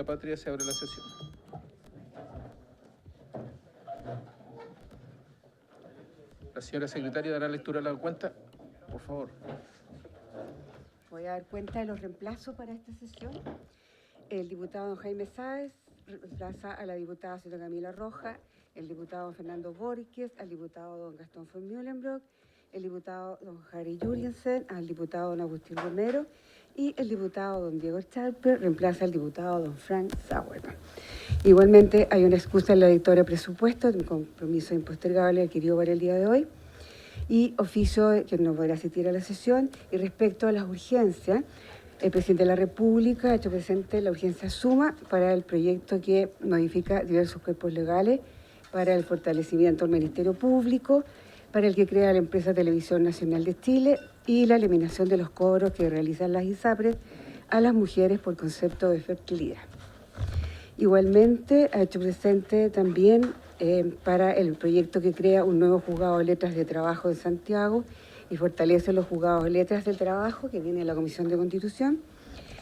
Patria se abre la sesión. La señora secretaria dará lectura a la cuenta, por favor. Voy a dar cuenta de los reemplazos para esta sesión. El diputado don Jaime Sáez reemplaza a la diputada señora Camila Roja, el diputado don Fernando Borges, al diputado don Gastón von Mühlenbrock, el diputado don Harry Jurgensen, al diputado don Agustín Romero y el diputado don Diego Charper reemplaza al diputado don Frank Sauerman. Igualmente hay una excusa en la dictadura de presupuesto, un compromiso impostergable adquirido para el día de hoy y oficio que no podrá asistir a la sesión. Y respecto a las urgencias, el presidente de la República ha hecho presente la urgencia suma para el proyecto que modifica diversos cuerpos legales para el fortalecimiento del Ministerio Público, para el que crea la empresa Televisión Nacional de Chile y la eliminación de los cobros que realizan las ISAPRES a las mujeres por concepto de fertilidad. Igualmente ha hecho presente también para el proyecto que crea un nuevo juzgado de letras de trabajo en Santiago y fortalece los juzgados de letras del trabajo que viene de la Comisión de Constitución,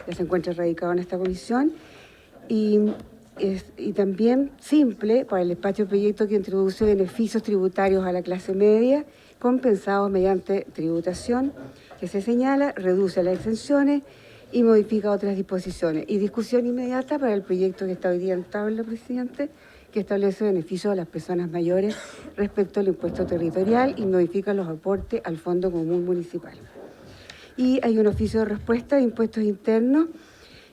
ya se encuentra radicado en esta comisión, y también simple para el despacho de proyecto que introduce beneficios tributarios a la clase media compensados mediante tributación, que se señala, reduce las exenciones y modifica otras disposiciones. Y discusión inmediata para el proyecto que está hoy día en tabla, presidente, que establece beneficios a las personas mayores respecto al impuesto territorial y modifica los aportes al Fondo Común Municipal. Y hay un oficio de respuesta de impuestos internos,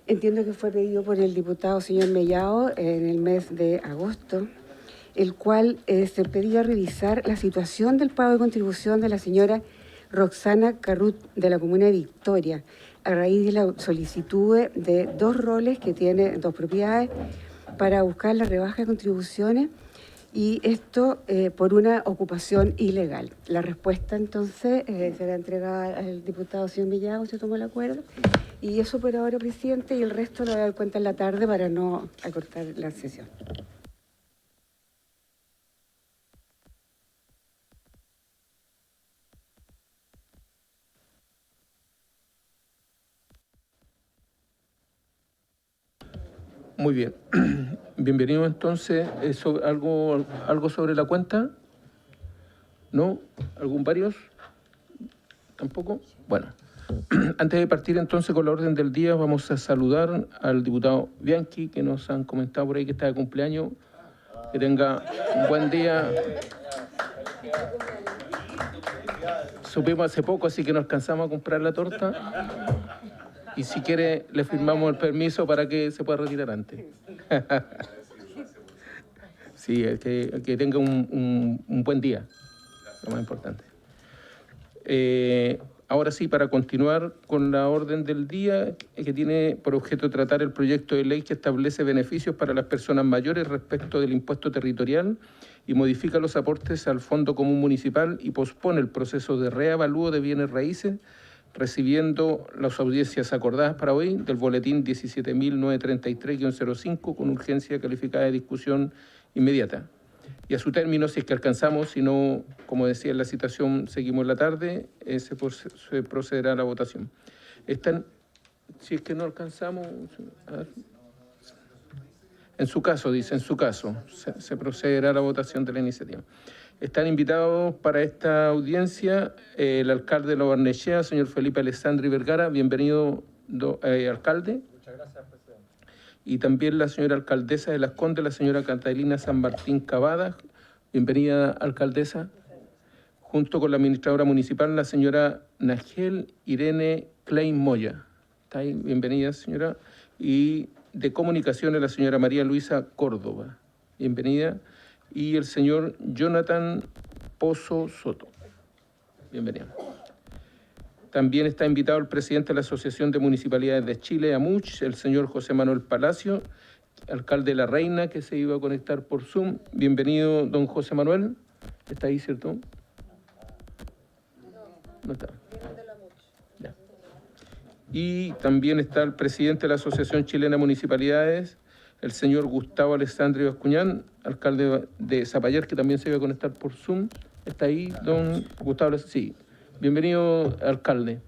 entiendo que fue pedido por el diputado señor Mellado en el mes de agosto, el cual se pedía revisar la situación del pago de contribución de la señora Roxana Carrut de la comuna de Victoria, a raíz de la solicitud de dos roles que tiene, dos propiedades, para buscar la rebaja de contribuciones, y esto por una ocupación ilegal. La respuesta entonces será entregada al diputado señor Mellado, se tomó el acuerdo, y eso por ahora, presidente, y el resto lo voy a dar cuenta en la tarde para no acortar la sesión. Muy bien. Bienvenido entonces. ¿Algo sobre la cuenta? ¿No? ¿Varios? ¿Tampoco? Bueno. Antes de partir entonces con la orden del día, vamos a saludar al diputado Bianchi, que nos han comentado por ahí que está de cumpleaños. Que tenga un buen día. Supimos hace poco, así que no alcanzamos a comprar la torta. Y si quiere, le firmamos el permiso para que se pueda retirar antes. Sí, que tenga un buen día, lo más importante. Ahora sí, para continuar con la orden del día, que tiene por objeto tratar el proyecto de ley que establece beneficios para las personas mayores respecto del impuesto territorial y modifica los aportes al Fondo Común Municipal y pospone el proceso de reavalúo de bienes raíces, recibiendo las audiencias acordadas para hoy del boletín 17.933-05 con urgencia calificada de discusión inmediata. Y a su término, si es que alcanzamos, si no, como decía en la citación, seguimos la tarde, se procederá a la votación. Si es que no alcanzamos, en su caso, dice, en su caso, se procederá a la votación de la iniciativa. Están invitados para esta audiencia el alcalde de La Barnechea, señor Felipe Alessandri Vergara. Bienvenido, alcalde. Muchas gracias, presidente. Y también la señora alcaldesa de Las Condes, la señora Catalina San Martín Cavada. Bienvenida, alcaldesa. Junto con la administradora municipal, la señora Nagel Irene Klein Moya. ¿Está ahí? Bienvenida, señora. Y de comunicaciones, la señora María Luisa Córdoba. Bienvenida. Y el señor Jonathan Pozo Soto. Bienvenido. También está invitado el presidente de la Asociación de Municipalidades de Chile, AMUCH, el señor José Manuel Palacio, alcalde de La Reina, que se iba a conectar por Zoom. Bienvenido, don José Manuel. ¿Está ahí, cierto? No está. Ya. Y también está el presidente de la Asociación Chilena de Municipalidades, el señor Gustavo Alessandri Bascuñán, alcalde de Zapallar, que también se iba a conectar por Zoom. ¿Está ahí, don Gustavo? Sí. Bienvenido, alcalde.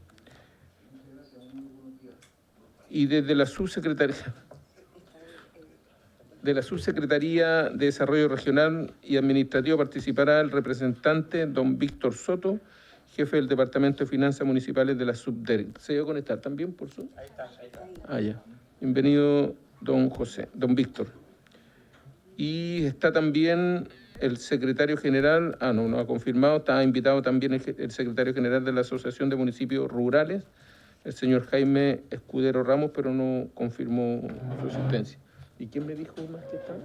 Y desde la subsecretaría, De la Subsecretaría de Desarrollo Regional y Administrativo participará el representante don Víctor Soto, jefe del Departamento de Finanzas Municipales de la Subdere. ¿Se va a conectar también por Zoom? Ahí está. Ah, ya. Bienvenido, don Víctor. Y está también el secretario general, no ha confirmado, está invitado también el secretario general de la Asociación de Municipios Rurales, el señor Jaime Escudero Ramos, pero no confirmó su asistencia. ¿Y quién me dijo más que estaba?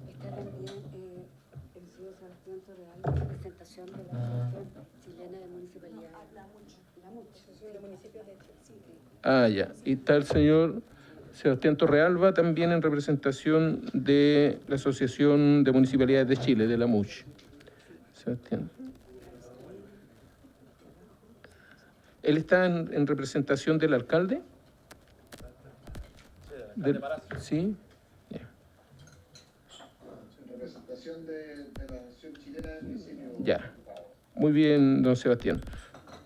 Está también el señor Sebastián Torreal, en representación de la Asociación Chilena de Municipalidades. La Asociación de Municipios de Chile. Ah, ya. Y está el señor Sebastián Torrealba, también en representación de la Asociación de Municipalidades de Chile, de la MUCH. Sebastián. ¿Él está en representación del alcalde? Sí. Yeah. En representación de la Asociación Chilena de Municipios. Ya. Muy bien, don Sebastián.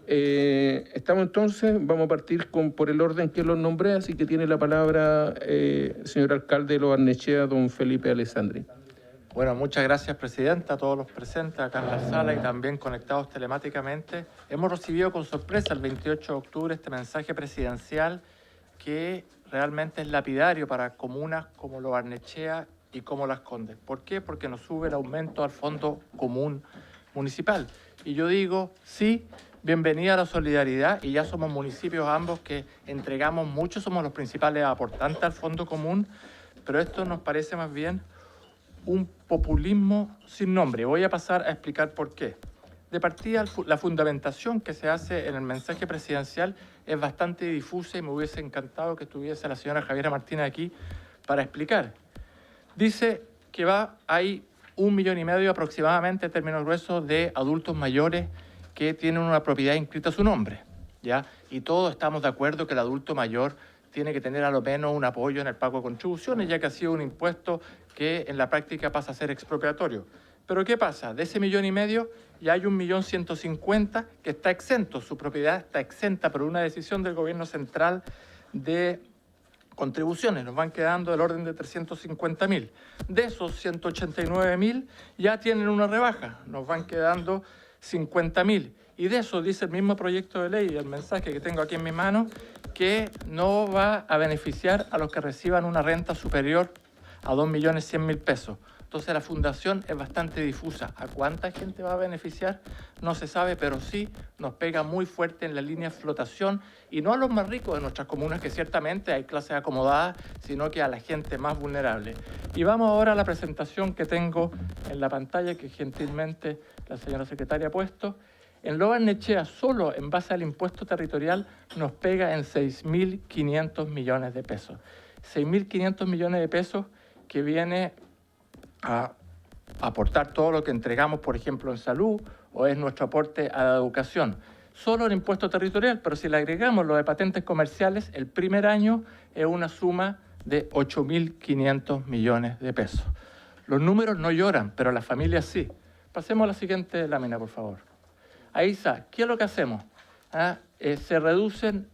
Estamos entonces, vamos a partir por el orden que los nombré, así que tiene la palabra el señor alcalde de Lo Barnechea, don Felipe Alessandri. Bueno, muchas gracias, Presidenta, a todos los presentes acá en la sala y también conectados telemáticamente. Hemos recibido con sorpresa el 28 de octubre este mensaje presidencial que realmente es lapidario para comunas como Lo Barnechea y como Las Condes. ¿Por qué? Porque nos sube el aumento al Fondo Común Municipal. Y yo digo, sí, bienvenida a la solidaridad, y ya somos municipios ambos que entregamos mucho, somos los principales aportantes al Fondo Común, pero esto nos parece más bien un populismo sin nombre. Voy a pasar a explicar por qué. De partida, la fundamentación que se hace en el mensaje presidencial es bastante difusa y me hubiese encantado que estuviese la señora Javiera Martínez aquí para explicar. Dice que hay 1,5 millones aproximadamente, en términos gruesos, de adultos mayores que tienen una propiedad inscrita a su nombre, ¿ya? Y todos estamos de acuerdo que el adulto mayor tiene que tener a lo menos un apoyo en el pago de contribuciones, ya que ha sido un impuesto que en la práctica pasa a ser expropiatorio. Pero ¿qué pasa? De ese 1,5 millones ya hay 1.150.000 que está exento, su propiedad está exenta por una decisión del gobierno central de contribuciones. Nos van quedando del orden de 350.000. De esos 189.000 ya tienen una rebaja, nos van quedando 50.000. Y de eso dice el mismo proyecto de ley, el mensaje que tengo aquí en mis manos, que no va a beneficiar a los que reciban una renta superior a 2.100.000 pesos. Entonces la fundación es bastante difusa. ¿A cuánta gente va a beneficiar? No se sabe, pero sí nos pega muy fuerte en la línea de flotación, y no a los más ricos de nuestras comunas, que ciertamente hay clases acomodadas, sino que a la gente más vulnerable. Y vamos ahora a la presentación que tengo en la pantalla, que gentilmente la señora secretaria ha puesto. En Lo Barnechea, solo en base al impuesto territorial, nos pega en 6.500 millones de pesos. 6.500 millones de pesos que viene a aportar todo lo que entregamos, por ejemplo, en salud, o es nuestro aporte a la educación. Solo el impuesto territorial, pero si le agregamos lo de patentes comerciales, el primer año es una suma de 8.500 millones de pesos. Los números no lloran, pero las familias sí. Pasemos a la siguiente lámina, por favor. Ahí está. ¿Qué es lo que hacemos? Se reducen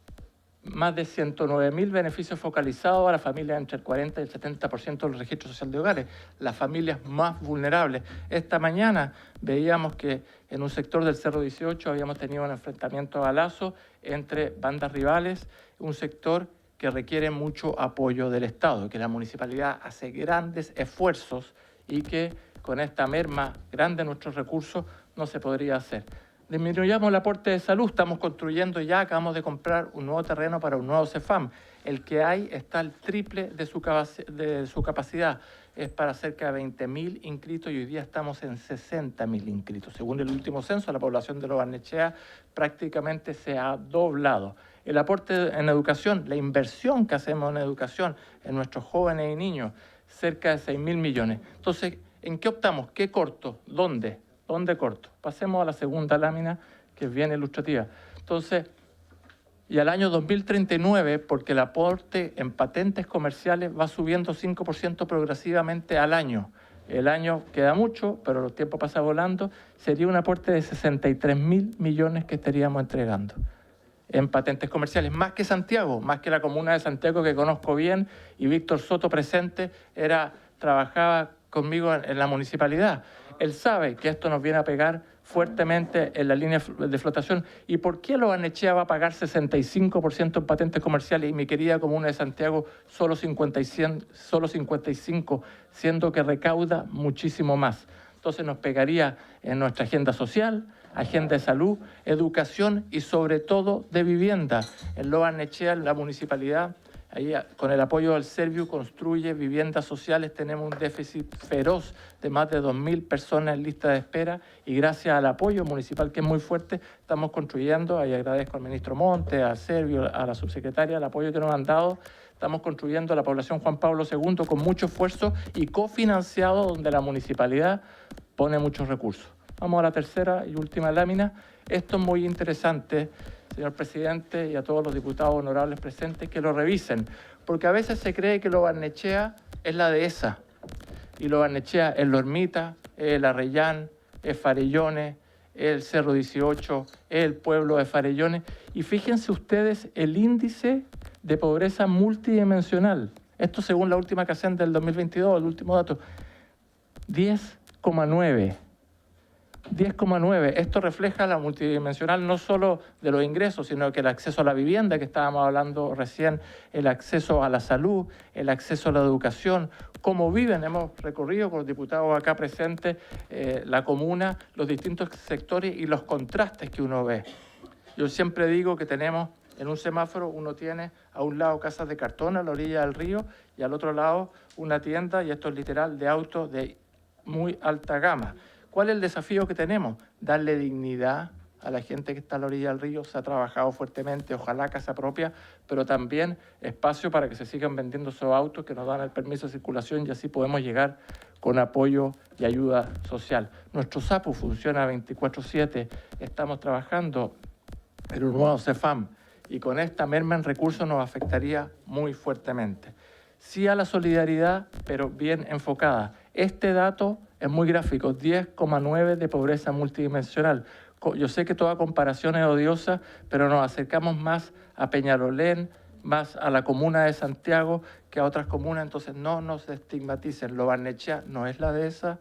más de 109.000 beneficios focalizados a las familias entre el 40 y el 70% del registro social de hogares, las familias más vulnerables. Esta mañana veíamos que en un sector del Cerro 18 habíamos tenido un enfrentamiento a balazo entre bandas rivales, un sector que requiere mucho apoyo del Estado, que la municipalidad hace grandes esfuerzos y que con esta merma grande de nuestros recursos no se podría hacer. Disminuyamos el aporte de salud, estamos construyendo ya, acabamos de comprar un nuevo terreno para un nuevo CEFAM. El que hay está al triple de su capacidad, es para cerca de 20.000 inscritos y hoy día estamos en 60.000 inscritos. Según el último censo, la población de Lo Barnechea prácticamente se ha doblado. El aporte en educación, la inversión que hacemos en educación en nuestros jóvenes y niños, cerca de 6.000 millones. Entonces, ¿en qué optamos? ¿Qué corto? ¿Dónde corto? Pasemos a la segunda lámina, que es bien ilustrativa. Entonces, y al año 2039, porque el aporte en patentes comerciales va subiendo 5% progresivamente al año. El año queda mucho, pero el tiempo pasa volando. Sería un aporte de 63.000 millones que estaríamos entregando en patentes comerciales, más que Santiago, más que la comuna de Santiago que conozco bien, y Víctor Soto presente, era trabajaba conmigo en la municipalidad. Él sabe que esto nos viene a pegar fuertemente en la línea de flotación. ¿Y por qué Lo Barnechea va a pagar 65% en patentes comerciales y mi querida comuna de Santiago solo 55%, siendo que recauda muchísimo más? Entonces nos pegaría en nuestra agenda social, agenda de salud, educación y sobre todo de vivienda. En Lo Barnechea, en la municipalidad, ahí, con el apoyo del Serviu, construye viviendas sociales. Tenemos un déficit feroz de más de 2.000 personas en lista de espera y gracias al apoyo municipal, que es muy fuerte, estamos construyendo. Ahí agradezco al ministro Monte, al Serviu, a la subsecretaria, el apoyo que nos han dado. Estamos construyendo la población Juan Pablo II con mucho esfuerzo y cofinanciado, donde la municipalidad pone muchos recursos. Vamos a la tercera y última lámina. Esto es muy interesante, señor presidente, y a todos los diputados honorables presentes, que lo revisen, porque a veces se cree que Lo Barnechea es la dehesa, y Lo Barnechea es Lo Ermita, es el Arreyán, es Farellones, es el Cerro 18, es el pueblo de Farellones, y fíjense ustedes el índice de pobreza multidimensional. Esto según la última CACEN del 2022, el último dato, 10,9. 10,9. Esto refleja la multidimensional no solo de los ingresos, sino que el acceso a la vivienda, que estábamos hablando recién, el acceso a la salud, el acceso a la educación, cómo viven. Hemos recorrido con los diputados acá presentes la comuna, los distintos sectores y los contrastes que uno ve. Yo siempre digo que tenemos en un semáforo, uno tiene a un lado casas de cartón a la orilla del río y al otro lado una tienda, y esto es literal, de autos de muy alta gama. ¿Cuál es el desafío que tenemos? Darle dignidad a la gente que está a la orilla del río. Se ha trabajado fuertemente, ojalá casa propia, pero también espacio para que se sigan vendiendo esos autos que nos dan el permiso de circulación y así podemos llegar con apoyo y ayuda social. Nuestro SAPU funciona 24/7, estamos trabajando en un nuevo CEFAM y con esta merma en recursos nos afectaría muy fuertemente. Sí a la solidaridad, pero bien enfocada. Este dato es muy gráfico, 10,9 de pobreza multidimensional. Yo sé que toda comparación es odiosa, pero nos acercamos más a Peñalolén, más a la comuna de Santiago que a otras comunas, entonces no nos estigmaticen. Lo Barnechea no es la dehesa,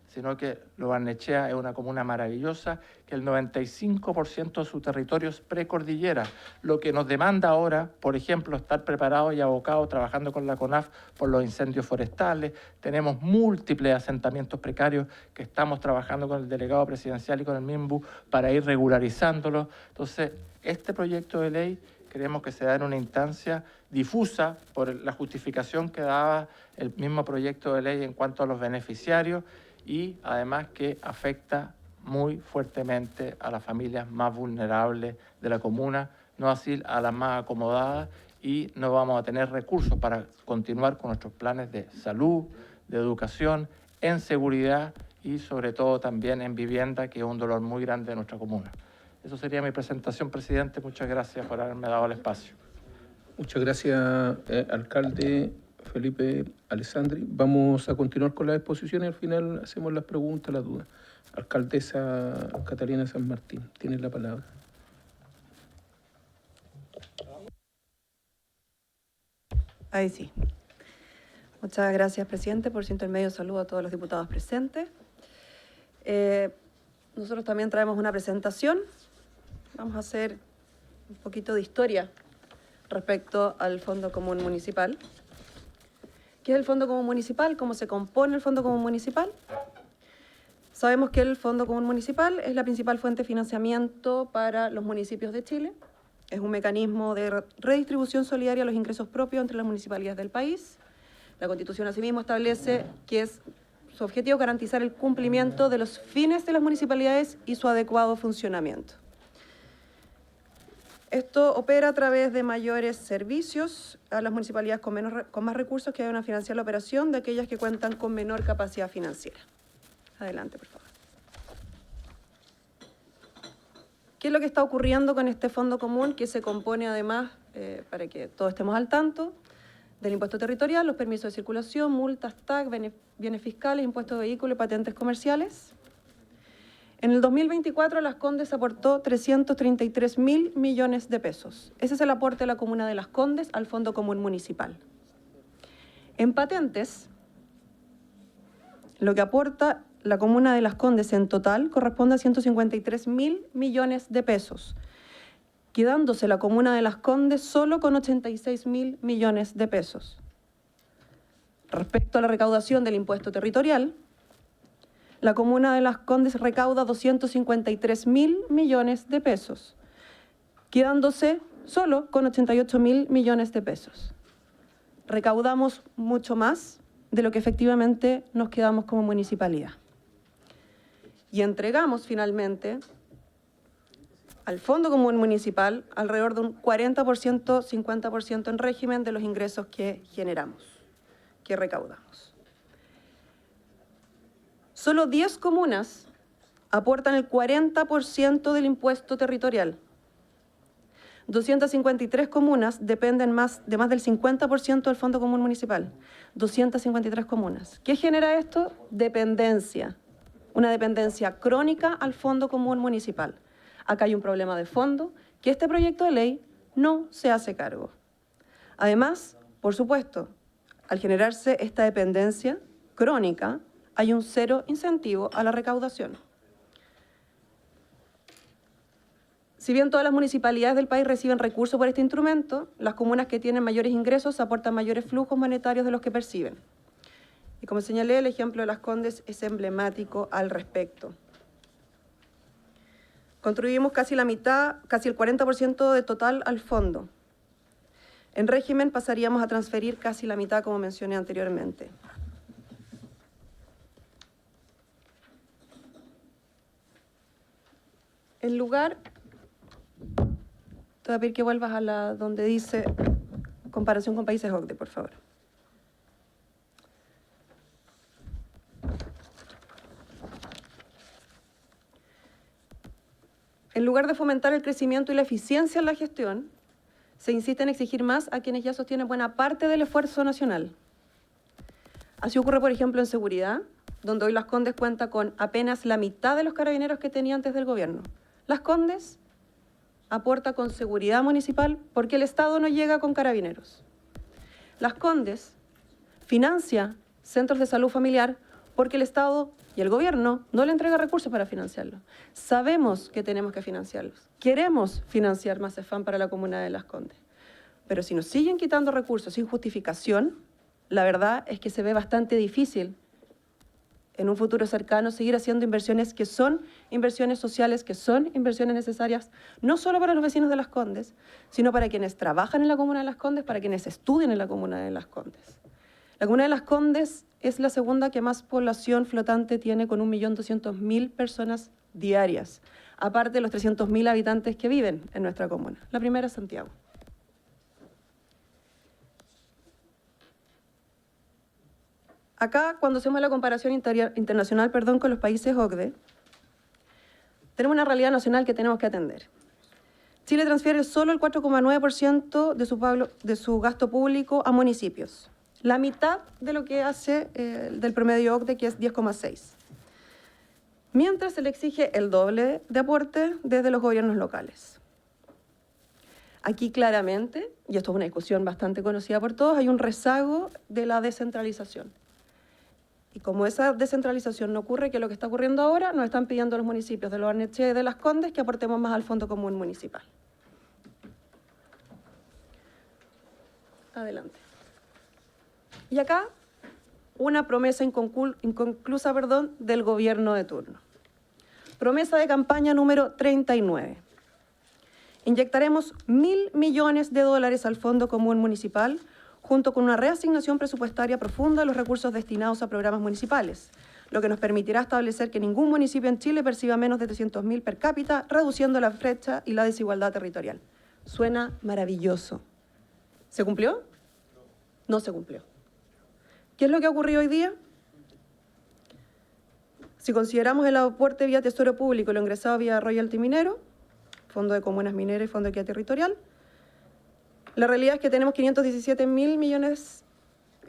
sino que Lo Barnechea es una comuna maravillosa, que el 95% de su territorio es precordillera, lo que nos demanda ahora, por ejemplo, estar preparados y abocados trabajando con la CONAF por los incendios forestales. Tenemos múltiples asentamientos precarios que estamos trabajando con el delegado presidencial y con el MIMBU para ir regularizándolo. Entonces, este proyecto de ley creemos que se da en una instancia difusa por la justificación que daba el mismo proyecto de ley en cuanto a los beneficiarios, y además que afecta muy fuertemente a las familias más vulnerables de la comuna, no así a las más acomodadas, y no vamos a tener recursos para continuar con nuestros planes de salud, de educación, en seguridad y sobre todo también en vivienda, que es un dolor muy grande de nuestra comuna. Eso sería mi presentación, presidente. Muchas gracias por haberme dado el espacio. Muchas gracias, alcalde Felipe Alessandri. Vamos a continuar con la exposición y al final hacemos las preguntas, las dudas. Alcaldesa Catalina San Martín, tiene la palabra. Ahí sí. Muchas gracias, presidente. Por su intermedio, saludo a todos los diputados presentes. Nosotros también traemos una presentación. Vamos a hacer un poquito de historia respecto al Fondo Común Municipal. ¿Qué es el Fondo Común Municipal? ¿Cómo se compone el Fondo Común Municipal? Sabemos que el Fondo Común Municipal es la principal fuente de financiamiento para los municipios de Chile. Es un mecanismo de redistribución solidaria de los ingresos propios entre las municipalidades del país. La Constitución asimismo establece que su objetivo es garantizar el cumplimiento de los fines de las municipalidades y su adecuado funcionamiento. Esto opera a través de mayores servicios a las municipalidades con más recursos que vayan a financiar la operación de aquellas que cuentan con menor capacidad financiera. Adelante, por favor. ¿Qué es lo que está ocurriendo con este fondo común que se compone además, para que todos estemos al tanto, del impuesto territorial, los permisos de circulación, multas, TAC, bienes fiscales, impuestos de vehículos y patentes comerciales? En el 2024, Las Condes aportó 333.000 millones de pesos. Ese es el aporte de la comuna de Las Condes al Fondo Común Municipal. En patentes, lo que aporta la comuna de Las Condes en total corresponde a 153.000 millones de pesos, quedándose la comuna de Las Condes solo con 86.000 millones de pesos. Respecto a la recaudación del impuesto territorial, la comuna de Las Condes recauda 253.000 millones de pesos, quedándose solo con 88.000 millones de pesos. Recaudamos mucho más de lo que efectivamente nos quedamos como municipalidad. Y entregamos finalmente al Fondo Común Municipal alrededor de un 40%, 50% en régimen de los ingresos que generamos, que recaudamos. Solo 10 comunas aportan el 40% del impuesto territorial. 253 comunas dependen de más del 50% del Fondo Común Municipal. 253 comunas. ¿Qué genera esto? Dependencia. Una dependencia crónica al Fondo Común Municipal. Acá hay un problema de fondo que este proyecto de ley no se hace cargo. Además, por supuesto, al generarse esta dependencia crónica, hay un cero incentivo a la recaudación. Si bien todas las municipalidades del país reciben recursos por este instrumento, las comunas que tienen mayores ingresos aportan mayores flujos monetarios de los que perciben. Y como señalé, el ejemplo de Las Condes es emblemático al respecto. Contribuimos casi la mitad, casi el 40% de total al fondo. En régimen pasaríamos a transferir casi la mitad, como mencioné anteriormente. En lugar, te voy a pedir que vuelvas a donde dice comparación con países OCDE, por favor. En lugar de fomentar el crecimiento y la eficiencia en la gestión, se insiste en exigir más a quienes ya sostienen buena parte del esfuerzo nacional. Así ocurre, por ejemplo, en seguridad, donde hoy Las Condes cuenta con apenas la mitad de los carabineros que tenía antes del gobierno. Las Condes aporta con seguridad municipal porque el Estado no llega con carabineros. Las Condes financia centros de salud familiar porque el Estado y el gobierno no le entrega recursos para financiarlos. Sabemos que tenemos que financiarlos. Queremos financiar más CEFAM para la comuna de Las Condes. Pero si nos siguen quitando recursos sin justificación, la verdad es que se ve bastante difícil en un futuro cercano seguir haciendo inversiones que son inversiones sociales, que son inversiones necesarias, no solo para los vecinos de Las Condes, sino para quienes trabajan en la comuna de Las Condes, para quienes estudian en la comuna de Las Condes. La comuna de Las Condes es la segunda que más población flotante tiene, con 1.200.000 personas diarias, aparte de los 300.000 habitantes que viven en nuestra comuna. La primera es Santiago. Acá, cuando hacemos la comparación internacional con los países OCDE, tenemos una realidad nacional que tenemos que atender. Chile transfiere solo el 4,9% de su gasto público a municipios, la mitad de lo que hace del promedio OCDE, que es 10,6%. Mientras se le exige el doble de aporte desde los gobiernos locales. Aquí claramente, y esto es una discusión bastante conocida por todos, hay un rezago de la descentralización. Y como esa descentralización no ocurre, que es lo que está ocurriendo ahora, nos están pidiendo los municipios de Lo Barnechea y de Las Condes que aportemos más al Fondo Común Municipal. Adelante. Y acá, una promesa inconclusa del gobierno de turno. Promesa de campaña número 39. Inyectaremos 1.000 millones de dólares al Fondo Común Municipal, junto con una reasignación presupuestaria profunda de los recursos destinados a programas municipales, lo que nos permitirá establecer que ningún municipio en Chile perciba menos de 300.000 per cápita, reduciendo la brecha y la desigualdad territorial. Suena maravilloso. ¿Se cumplió? No se cumplió. ¿Qué es lo que ha ocurrido hoy día? Si consideramos el aporte vía Tesoro Público y lo ingresado vía royalty minero, Fondo de Comunas Mineras y Fondo de Equidad Territorial, la realidad es que tenemos 517.000 millones,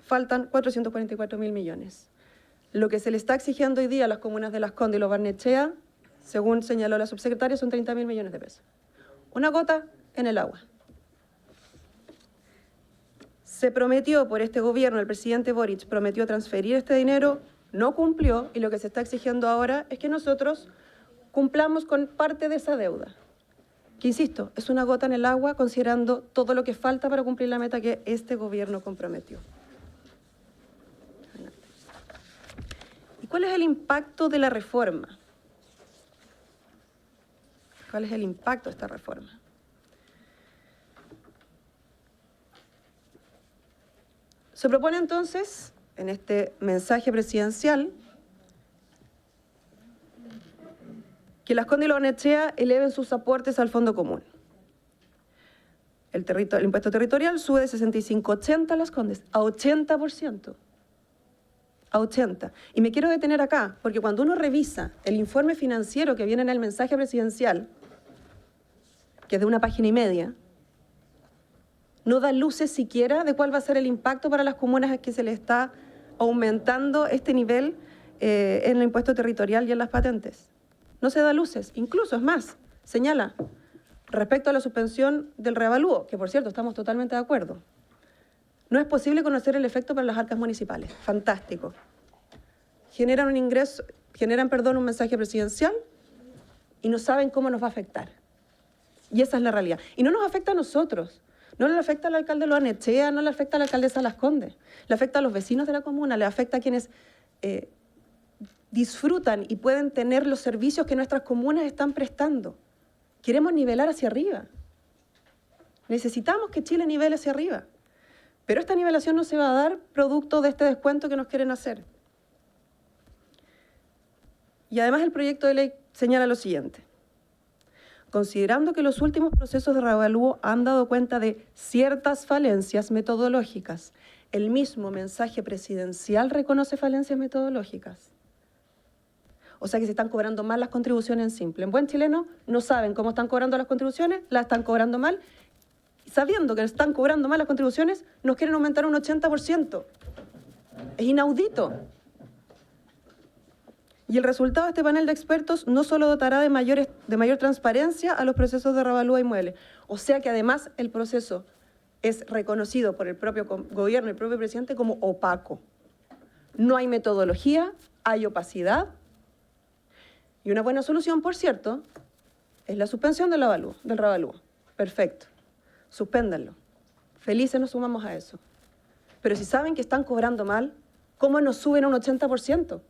faltan 444.000 millones. Lo que se le está exigiendo hoy día a las comunas de Las Condes y Lo Barnechea, según señaló la subsecretaria, son 30.000 millones de pesos. Una gota en el agua. Se prometió por este gobierno, el presidente Boric prometió transferir este dinero no cumplió y lo que se está exigiendo ahora es que nosotros cumplamos con parte de esa deuda. Que, insisto, es una gota en el agua considerando todo lo que falta para cumplir la meta que este gobierno comprometió. ¿Y cuál es el impacto de la reforma? ¿Cuál es el impacto de esta reforma? Se propone entonces, en este mensaje presidencial, que Las Condes y Barnechea eleven sus aportes al Fondo Común. El impuesto territorial sube de 65,80 a Las Condes, a 80%. A 80%. Y me quiero detener acá, porque cuando uno revisa el informe financiero que viene en el mensaje presidencial, que es de 1,5 páginas, no da luces siquiera de cuál va a ser el impacto para las comunas que se le está aumentando este nivel en el impuesto territorial y en las patentes. No se da luces. Incluso, es más, señala, respecto a la suspensión del reavalúo, que por cierto estamos totalmente de acuerdo, no es posible conocer el efecto para las arcas municipales. Fantástico. Generan un mensaje presidencial y no saben cómo nos va a afectar. Y esa es la realidad. Y no nos afecta a nosotros. No le afecta al alcalde de Barnechea, no le afecta a la alcaldesa de Las Condes. Le afecta a los vecinos de la comuna, le afecta a quienes disfrutan y pueden tener los servicios que nuestras comunas están prestando. Queremos nivelar hacia arriba. Necesitamos que Chile nivele hacia arriba. Pero esta nivelación no se va a dar producto de este descuento que nos quieren hacer. Y además el proyecto de ley señala lo siguiente. Considerando que los últimos procesos de reavalúo han dado cuenta de ciertas falencias metodológicas, el mismo mensaje presidencial reconoce falencias metodológicas. O sea que se están cobrando mal las contribuciones en simple. En buen chileno no saben cómo están cobrando las contribuciones, las están cobrando mal. Sabiendo que están cobrando mal las contribuciones, nos quieren aumentar un 80%. Es inaudito. Y el resultado de este panel de expertos no solo dotará de mayor transparencia a los procesos de reavalúo de inmuebles, o sea que además el proceso es reconocido por el propio gobierno y el propio presidente como opaco. No hay metodología, hay opacidad. Y una buena solución, por cierto, es la suspensión del reavalúo. Perfecto. Suspéndanlo. Felices nos sumamos a eso. Pero si saben que están cobrando mal, ¿cómo nos suben un 80%?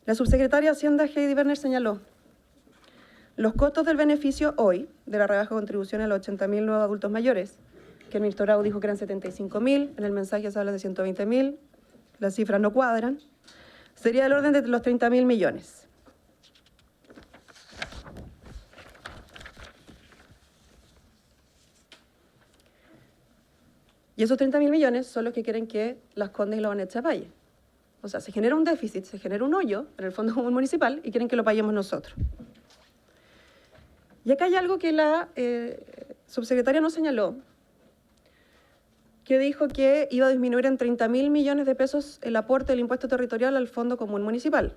La subsecretaria de Hacienda, Heidi Berner, señaló: los costos del beneficio hoy de la rebaja de contribuciones a los 80.000 nuevos adultos mayores, que el ministro Grau dijo que eran 75.000, en el mensaje se habla de 120.000, las cifras no cuadran, sería del orden de los 30.000 millones. Y esos 30.000 millones son los que quieren que Las Condes y la Barnechea paguen. O sea, se genera un déficit, se genera un hoyo en el Fondo Común Municipal y quieren que lo paguemos nosotros. Y acá hay algo que la subsecretaria nos señaló, que dijo que iba a disminuir en 30.000 millones de pesos el aporte del impuesto territorial al Fondo Común Municipal.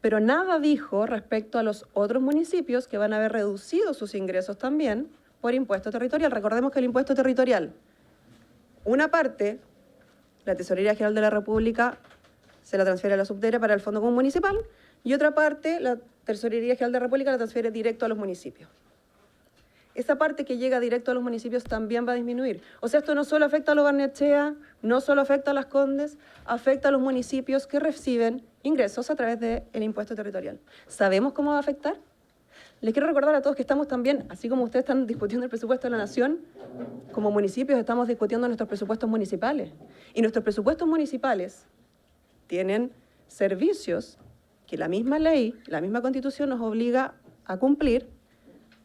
Pero nada dijo respecto a los otros municipios que van a haber reducido sus ingresos también por impuesto territorial. Recordemos que el impuesto territorial, una parte, la Tesorería General de la República se la transfiere a la subdere para el Fondo Común Municipal y otra parte, la Tesorería General de la República la transfiere directo a los municipios. Esa parte que llega directo a los municipios también va a disminuir. O sea, esto no solo afecta a los Barnechea, no solo afecta a Las Condes, afecta a los municipios que reciben ingresos a través del impuesto territorial. ¿Sabemos cómo va a afectar? Les quiero recordar a todos que estamos también, así como ustedes están discutiendo el presupuesto de la Nación, como municipios estamos discutiendo nuestros presupuestos municipales. Y nuestros presupuestos municipales tienen servicios que la misma ley, la misma Constitución nos obliga a cumplir,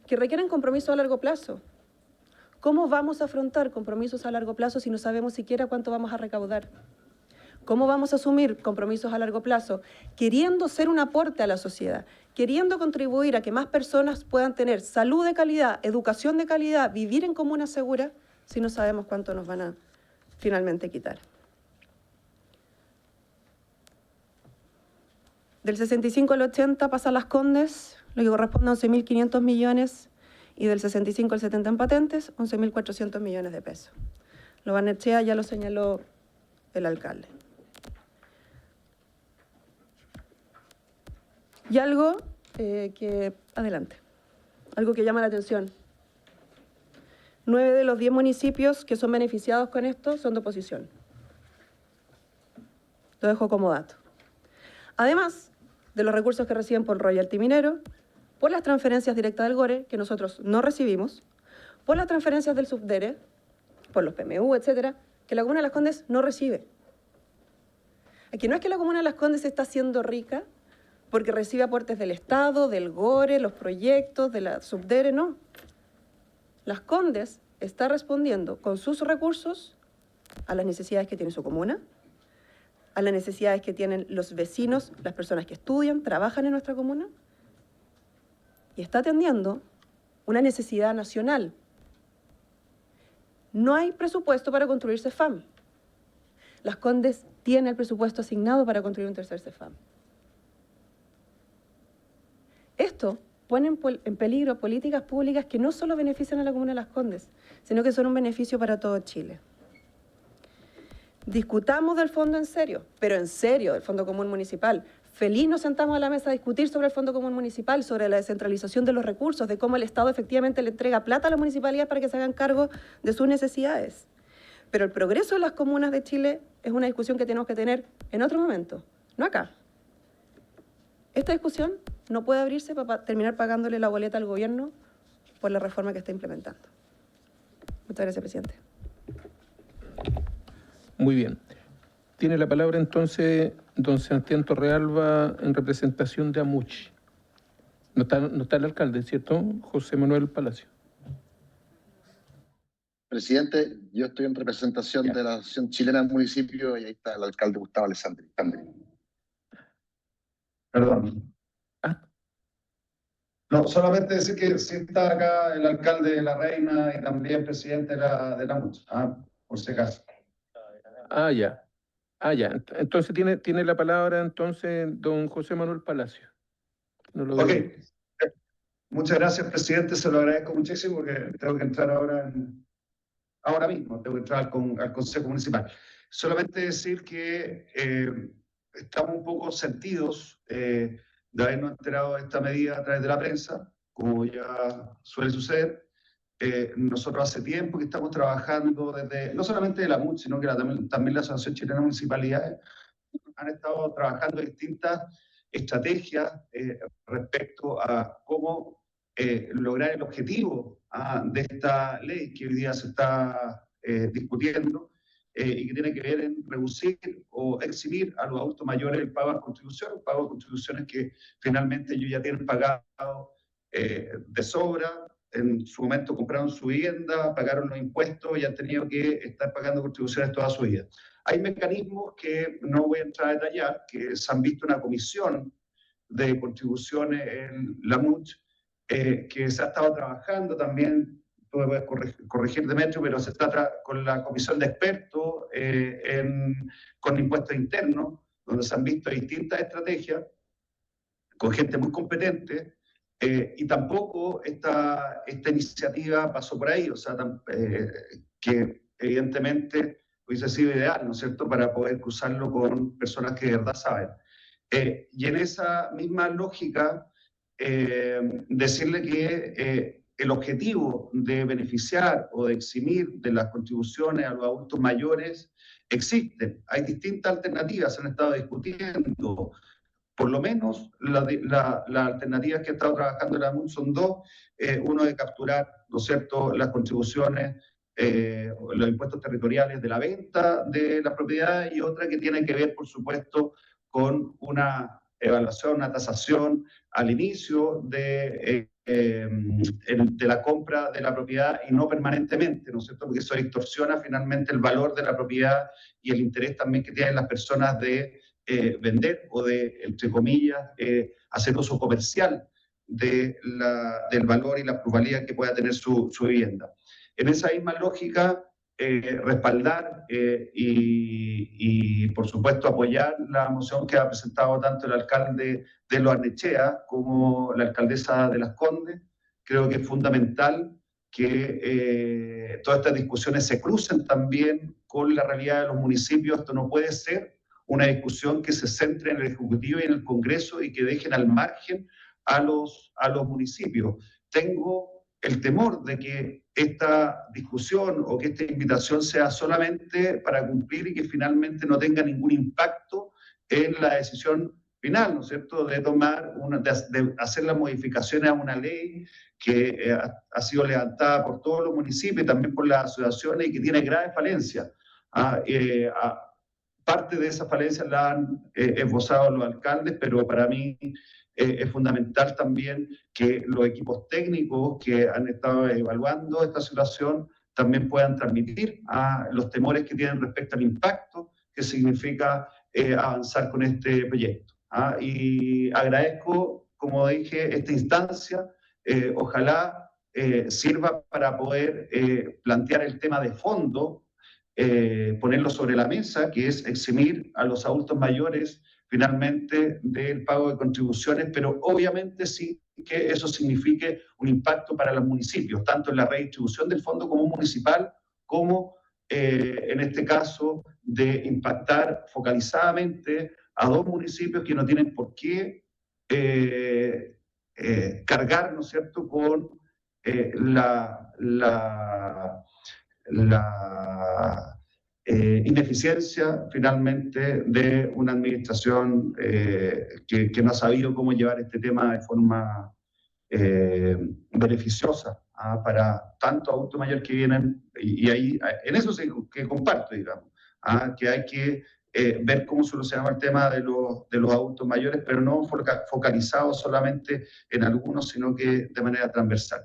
que requieren compromisos a largo plazo. ¿Cómo vamos a afrontar compromisos a largo plazo si no sabemos siquiera cuánto vamos a recaudar? ¿Cómo vamos a asumir compromisos a largo plazo queriendo ser un aporte a la sociedad, queriendo contribuir a que más personas puedan tener salud de calidad, educación de calidad, vivir en comunas seguras, si no sabemos cuánto nos van a finalmente quitar? Del 65 al 80 pasa a Las Condes, lo que corresponde a 11.500 millones, y del 65 al 70 en patentes, 11.400 millones de pesos. Lo Barnechea ya lo señaló el alcalde. Y algo algo que llama la atención. 9 de los 10 municipios que son beneficiados con esto son de oposición. Lo dejo como dato. Además de los recursos que reciben por royalty minero, por las transferencias directas del GORE, que nosotros no recibimos, por las transferencias del Subdere, por los PMU, etcétera, que la Comuna de Las Condes no recibe. Aquí no es que la Comuna de Las Condes está siendo rica porque recibe aportes del Estado, del GORE, los proyectos, de la Subdere, no. Las Condes está respondiendo con sus recursos a las necesidades que tiene su comuna, a las necesidades que tienen los vecinos, las personas que estudian, trabajan en nuestra comuna, y está atendiendo una necesidad nacional. No hay presupuesto para construir CEFAM. Las Condes tienen el presupuesto asignado para construir un tercer CEFAM. Esto pone en peligro políticas públicas que no solo benefician a la comuna de Las Condes, sino que son un beneficio para todo Chile. Discutamos del fondo en serio, pero en serio, del Fondo Común Municipal. Feliz nos sentamos a la mesa a discutir sobre el Fondo Común Municipal, sobre la descentralización de los recursos, de cómo el Estado efectivamente le entrega plata a las municipalidades para que se hagan cargo de sus necesidades. Pero el progreso de las comunas de Chile es una discusión que tenemos que tener en otro momento, no acá. Esta discusión no puede abrirse para terminar pagándole la boleta al gobierno por la reforma que está implementando. Muchas gracias, presidente. Muy bien. Tiene la palabra entonces don Sebastián Torrealba en representación de Amuchi. No está el alcalde, ¿cierto? José Manuel Palacio. Presidente, yo estoy en representación de la Asociación Chilena del Municipio y ahí está el alcalde Gustavo Alessandri. Perdón. No, solamente decir que sí está acá el alcalde de La Reina y también presidente de la MUCH, por si acaso. Ya. Entonces tiene la palabra entonces don José Manuel Palacio. No lo Ok. veo. Muchas gracias, presidente. Se lo agradezco muchísimo porque tengo que entrar ahora mismo, tengo que entrar al Consejo Municipal. Solamente decir que estamos un poco sentidos de habernos enterado de esta medida a través de la prensa, como ya suele suceder. Nosotros hace tiempo que estamos trabajando desde, no solamente de la MUCH, sino que también la Asociación Chilena de Municipalidades, han estado trabajando distintas estrategias respecto a cómo lograr el objetivo de esta ley que hoy día se está discutiendo y que tiene que ver en reducir o eximir a los adultos mayores el pago de contribuciones que finalmente ellos ya tienen pagado de sobra. En su momento compraron su vivienda, pagaron los impuestos y han tenido que estar pagando contribuciones toda su vida. Hay mecanismos que no voy a entrar a detallar, que se han visto en una comisión de contribuciones en la MUCH, que se ha estado trabajando también, tú me puedes corregir Demetrio, pero se está con la comisión de expertos con impuestos internos, donde se han visto distintas estrategias, con gente muy competente, y tampoco esta iniciativa pasó por ahí, o sea, que evidentemente hubiese sido ideal, ¿no es cierto?, para poder cruzarlo con personas que de verdad saben. Y en esa misma lógica, decirle que el objetivo de beneficiar o de eximir de las contribuciones a los adultos mayores existe. Hay distintas alternativas, se han estado discutiendo. Por lo menos las alternativas que ha estado trabajando la MUN son dos. Uno de capturar, ¿no es cierto?, las contribuciones, los impuestos territoriales de la venta de la propiedad, y otra que tiene que ver, por supuesto, con una evaluación, una tasación al inicio de la compra de la propiedad y no permanentemente, ¿no es cierto?, porque eso distorsiona finalmente el valor de la propiedad y el interés también que tienen las personas de vender o de, entre comillas, hacer uso comercial del valor y la plusvalía que pueda tener su vivienda. En esa misma lógica, respaldar y, por supuesto, apoyar la moción que ha presentado tanto el alcalde de Lo Barnechea como la alcaldesa de Las Condes. Creo que es fundamental que todas estas discusiones se crucen también con la realidad de los municipios. Esto no puede ser una discusión que se centre en el Ejecutivo y en el Congreso y que dejen al margen a los municipios. Tengo el temor de que esta discusión o que esta invitación sea solamente para cumplir y que finalmente no tenga ningún impacto en la decisión final, ¿no es cierto?, de tomar, de hacer las modificaciones a una ley que ha sido levantada por todos los municipios y también por las asociaciones y que tiene graves falencias. Parte de esas falencias la han esbozado los alcaldes, pero para mí es fundamental también que los equipos técnicos que han estado evaluando esta situación también puedan transmitir los temores que tienen respecto al impacto que significa avanzar con este proyecto. Y agradezco, como dije, esta instancia. Ojalá sirva para poder plantear el tema de fondo, ponerlo sobre la mesa, que es eximir a los adultos mayores finalmente del pago de contribuciones, pero obviamente sí que eso signifique un impacto para los municipios, tanto en la redistribución del Fondo Común Municipal como en este caso de impactar focalizadamente a 2 municipios que no tienen por qué cargar, ¿no es cierto?, con la ineficiencia finalmente de una administración que no ha sabido cómo llevar este tema de forma beneficiosa para tanto adultos mayores que vienen, y ahí en eso sí que comparto, digamos, que hay que ver cómo solucionamos el tema de los adultos mayores, pero no focalizados solamente en algunos, sino que de manera transversal.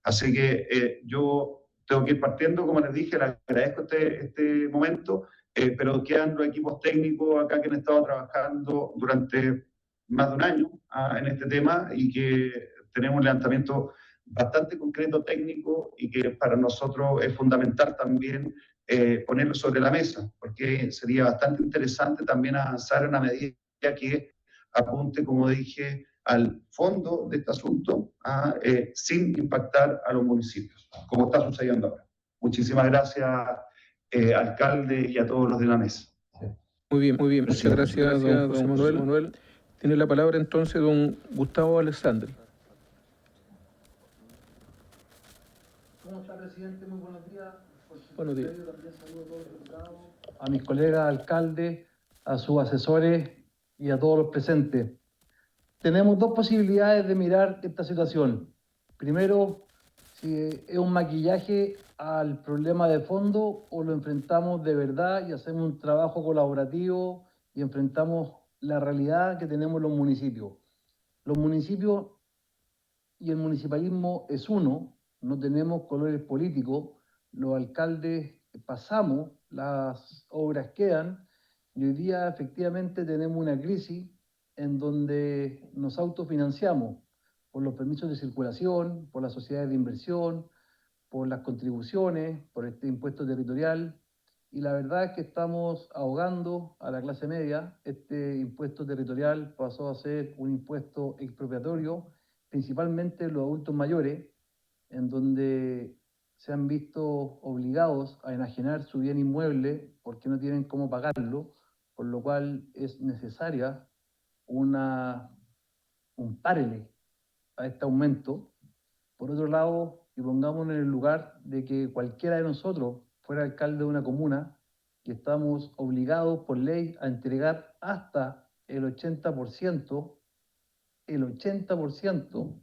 Así que yo tengo que ir partiendo, como les dije, les agradezco este momento, pero quedan los equipos técnicos acá que han estado trabajando durante más de un año en este tema y que tenemos un levantamiento bastante concreto técnico y que para nosotros es fundamental también ponerlo sobre la mesa, porque sería bastante interesante también avanzar en una medida que apunte, como dije, al fondo de este asunto sin impactar a los municipios, como está sucediendo ahora. Muchísimas gracias, alcalde, y a todos los de la mesa. Muy bien, muy bien. Muchas gracias, don José Manuel. Tiene la palabra entonces don Gustavo Alessandri. ¿Cómo está, presidente? Muy buenos días. Buenos días. También saludo a todos los diputados, a mis colegas alcaldes, a sus asesores y a todos los presentes. Tenemos 2 posibilidades de mirar esta situación. Primero, si es un maquillaje al problema de fondo o lo enfrentamos de verdad y hacemos un trabajo colaborativo y enfrentamos la realidad que tenemos los municipios. Los municipios y el municipalismo es uno, no tenemos colores políticos, los alcaldes pasamos, las obras quedan y hoy día efectivamente tenemos una crisis en donde nos autofinanciamos por los permisos de circulación, por las sociedades de inversión, por las contribuciones, por este impuesto territorial, y la verdad es que estamos ahogando a la clase media. Este impuesto territorial pasó a ser un impuesto expropiatorio, principalmente los adultos mayores, en donde se han visto obligados a enajenar su bien inmueble porque no tienen cómo pagarlo, por lo cual es necesaria un párele a este aumento. Por otro lado, y pongámonos en el lugar de que cualquiera de nosotros fuera alcalde de una comuna, que estamos obligados por ley a entregar hasta el 80%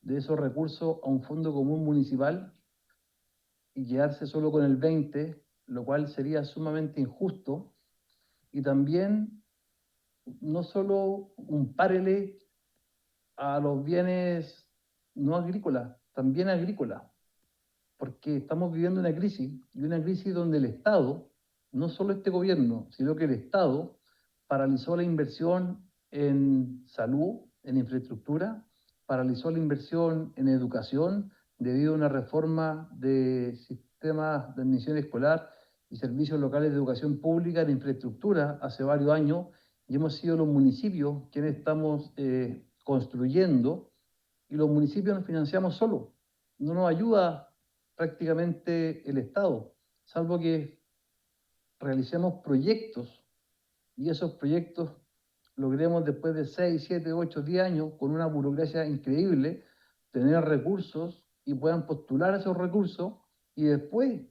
de esos recursos a un fondo común municipal y quedarse solo con el 20%, lo cual sería sumamente injusto. Y también no solo un párele a los bienes no agrícolas, también agrícolas, porque estamos viviendo una crisis, y una crisis donde el Estado, no solo este gobierno, sino que el Estado paralizó la inversión en salud, en infraestructura, paralizó la inversión en educación debido a una reforma de sistemas de admisión escolar y servicios locales de educación pública en infraestructura hace varios años, y hemos sido los municipios quienes estamos construyendo, y los municipios nos financiamos solos. No nos ayuda prácticamente el Estado, salvo que realicemos proyectos y esos proyectos logremos después de 6, 7, 8, 10 años, con una burocracia increíble, tener recursos y puedan postular esos recursos y después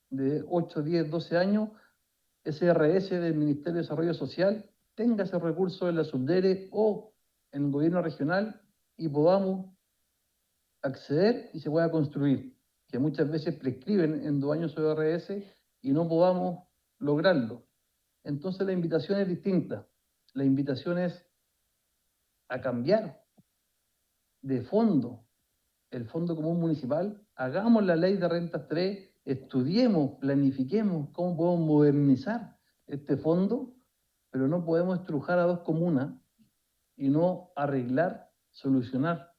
de 8, 10, 12 años, SRS del Ministerio de Desarrollo Social tenga ese recurso en la Subdere o en el gobierno regional y podamos acceder y se pueda construir, que muchas veces prescriben en 2 años SRS y no podamos lograrlo. Entonces la invitación es distinta. La invitación es a cambiar de fondo el Fondo Común Municipal, hagamos la ley de rentas 3, estudiemos, planifiquemos cómo podemos modernizar este fondo, pero no podemos estrujar a 2 comunas y no arreglar, solucionar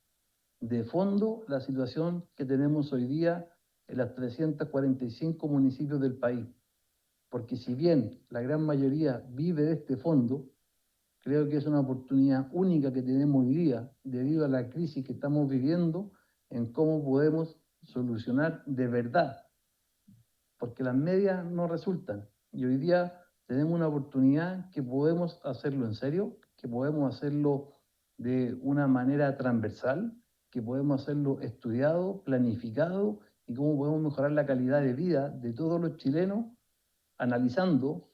de fondo la situación que tenemos hoy día en las 345 municipios del país. Porque si bien la gran mayoría vive de este fondo, creo que es una oportunidad única que tenemos hoy día, debido a la crisis que estamos viviendo, en cómo podemos solucionar de verdad. Porque las medias no resultan. Y hoy día tenemos una oportunidad que podemos hacerlo en serio, que podemos hacerlo de una manera transversal, que podemos hacerlo estudiado, planificado, y cómo podemos mejorar la calidad de vida de todos los chilenos, analizando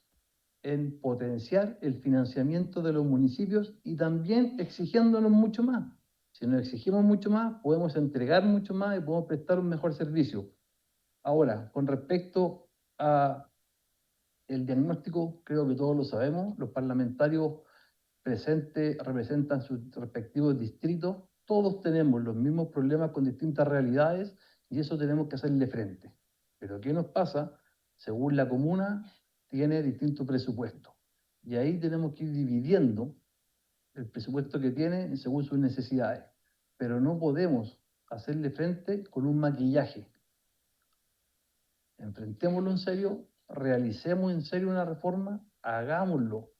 en potenciar el financiamiento de los municipios y también exigiéndonos mucho más. Si nos exigimos mucho más, podemos entregar mucho más y podemos prestar un mejor servicio. Ahora, con respecto a el diagnóstico, creo que todos lo sabemos, los parlamentarios presentes representan sus respectivos distritos, todos tenemos los mismos problemas con distintas realidades y eso tenemos que hacerle frente. Pero ¿qué nos pasa? Según la comuna, tiene distintos presupuestos. Y ahí tenemos que ir dividiendo el presupuesto que tiene según sus necesidades. Pero no podemos hacerle frente con un maquillaje. Enfrentémoslo en serio, realicemos en serio una reforma, hagámoslo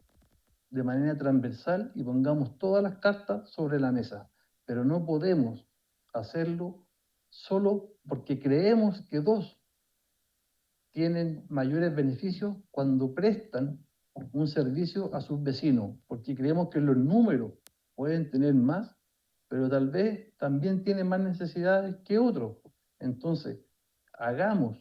de manera transversal y pongamos todas las cartas sobre la mesa. Pero no podemos hacerlo solo porque creemos que 2 tienen mayores beneficios cuando prestan un servicio a sus vecinos, porque creemos que los números pueden tener más, pero tal vez también tienen más necesidades que otros. Entonces, hagamos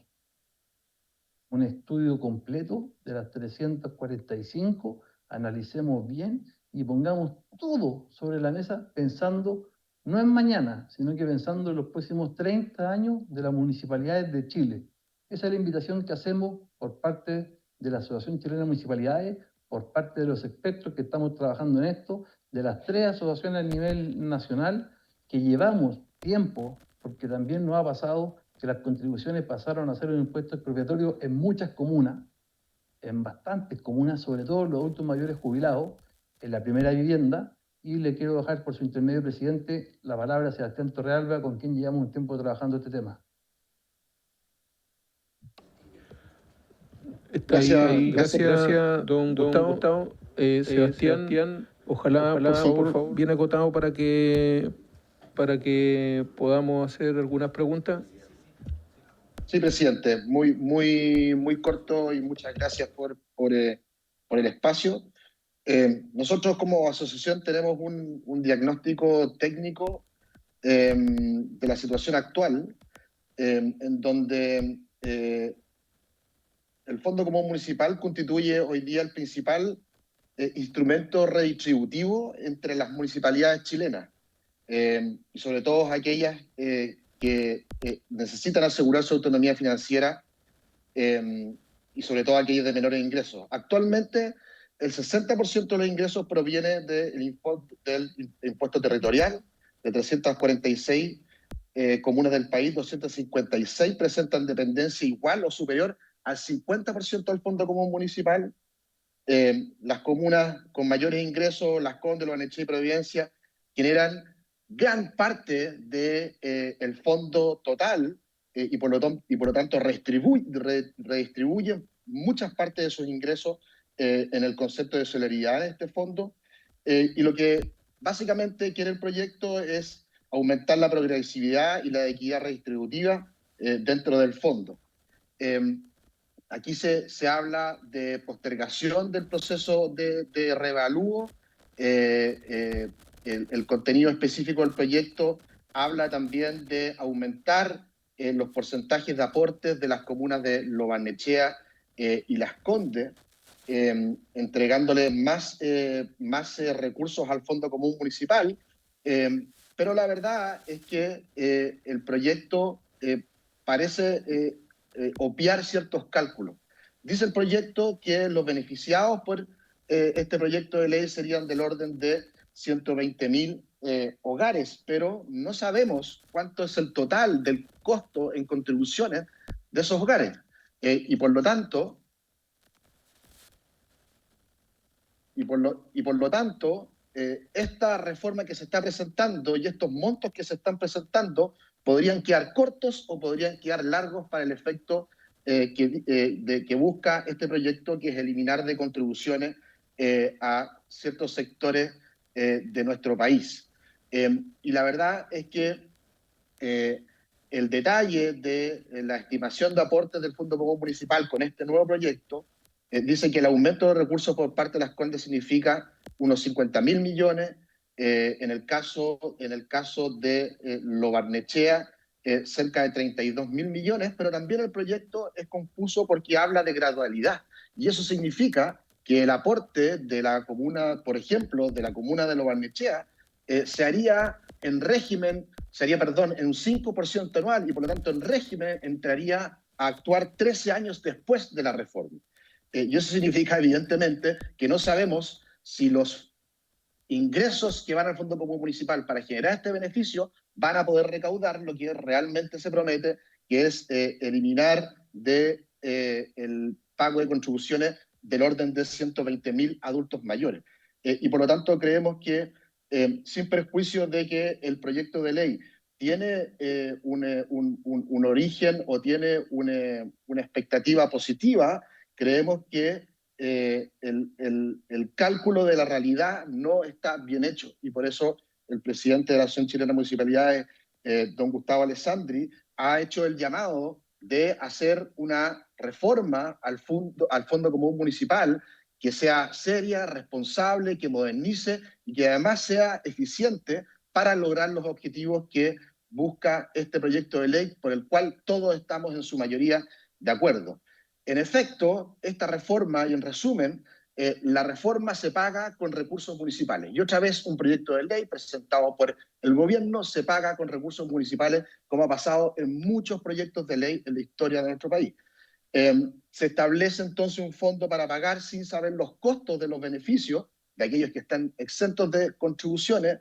un estudio completo de las 345, analicemos bien y pongamos todo sobre la mesa pensando no en mañana, sino que pensando en los próximos 30 años de las municipalidades de Chile. Esa es la invitación que hacemos por parte de la Asociación Chilena de Municipalidades, por parte de los expertos que estamos trabajando en esto, de las 3 asociaciones a nivel nacional, que llevamos tiempo, porque también nos ha pasado que las contribuciones pasaron a ser un impuesto expropiatorio en muchas comunas, en bastantes comunas, sobre todo los adultos mayores jubilados, en la primera vivienda, y le quiero dejar por su intermedio, presidente, la palabra a Sebastián Torrealba, con quien llevamos un tiempo trabajando este tema. Está ahí. Gracias, Gracias, don Gustavo. Sebastián, ojalá, por favor, bien acotado para que podamos hacer algunas preguntas. Sí, presidente, muy corto y muchas gracias por el espacio. Nosotros como asociación tenemos un diagnóstico técnico de la situación actual, en donde el Fondo Común Municipal constituye hoy día el principal instrumento redistributivo entre las municipalidades chilenas, y sobre todo aquellas que necesitan asegurar su autonomía financiera, y sobre todo aquellas de menores ingresos. Actualmente, el 60% de los ingresos proviene del impuesto territorial, de 346 comunas del país, 256 presentan dependencia igual o superior al 50% del Fondo Común Municipal. Las comunas con mayores ingresos, Las Condes, Loanechea y Providencia, generan gran parte del fondo total, y por lo tanto redistribuyen muchas partes de sus ingresos en el concepto de solidaridad de este fondo. Y lo que básicamente quiere el proyecto es aumentar la progresividad y la equidad redistributiva dentro del fondo. Aquí se habla de postergación del proceso de reevalúo. El contenido específico del proyecto habla también de aumentar los porcentajes de aportes de las comunas de Lo Barnechea y Las Condes, entregándole más recursos al Fondo Común Municipal. Pero la verdad es que el proyecto parece obviar ciertos cálculos. Dice el proyecto que los beneficiados por este proyecto de ley serían del orden de 120.000 hogares, pero no sabemos cuánto es el total del costo en contribuciones de esos hogares. Y por lo tanto, esta reforma que se está presentando y estos montos que se están presentando podrían quedar cortos o podrían quedar largos para el efecto que busca este proyecto, que es eliminar de contribuciones a ciertos sectores de nuestro país. Y la verdad es que el detalle de la estimación de aportes del Fondo Común Municipal con este nuevo proyecto dice que el aumento de recursos por parte de Las Condes significa unos 50.000 millones, en el caso de Lo Barnechea, cerca de 32.000 millones, pero también el proyecto es confuso porque habla de gradualidad. Y eso significa que el aporte de la comuna, por ejemplo, de la comuna de Lo Barnechea, se haría en un 5% anual, y por lo tanto en régimen entraría a actuar 13 años después de la reforma. Y eso significa, evidentemente, que no sabemos si los ingresos que van al Fondo Común Municipal para generar este beneficio van a poder recaudar lo que realmente se promete, que es eliminar el pago de contribuciones del orden de 120.000 adultos mayores. Y por lo tanto creemos que, sin perjuicio de que el proyecto de ley tiene un origen o tiene una expectativa positiva, creemos que el cálculo de la realidad no está bien hecho, y por eso el presidente de la Asociación Chilena de Municipalidades, don Gustavo Alessandri, ha hecho el llamado de hacer una reforma al Fondo Común Municipal que sea seria, responsable, que modernice y que además sea eficiente para lograr los objetivos que busca este proyecto de ley, por el cual todos estamos en su mayoría de acuerdo. En efecto, esta reforma, y en resumen, la reforma se paga con recursos municipales. Y otra vez un proyecto de ley presentado por el gobierno se paga con recursos municipales, como ha pasado en muchos proyectos de ley en la historia de nuestro país. Se establece entonces un fondo para pagar sin saber los costos de los beneficios de aquellos que están exentos de contribuciones,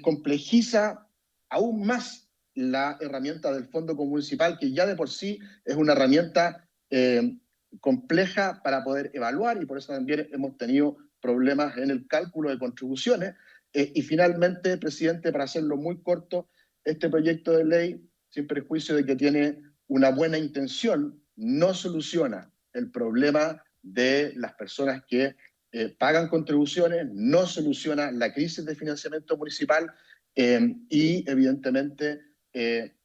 complejiza aún más la herramienta del Fondo Común Municipal, que ya de por sí es una herramienta compleja para poder evaluar, y por eso también hemos tenido problemas en el cálculo de contribuciones. Y finalmente, presidente, para hacerlo muy corto, este proyecto de ley, sin perjuicio de que tiene una buena intención, no soluciona el problema de las personas que pagan contribuciones, no soluciona la crisis de financiamiento municipal, y evidentemente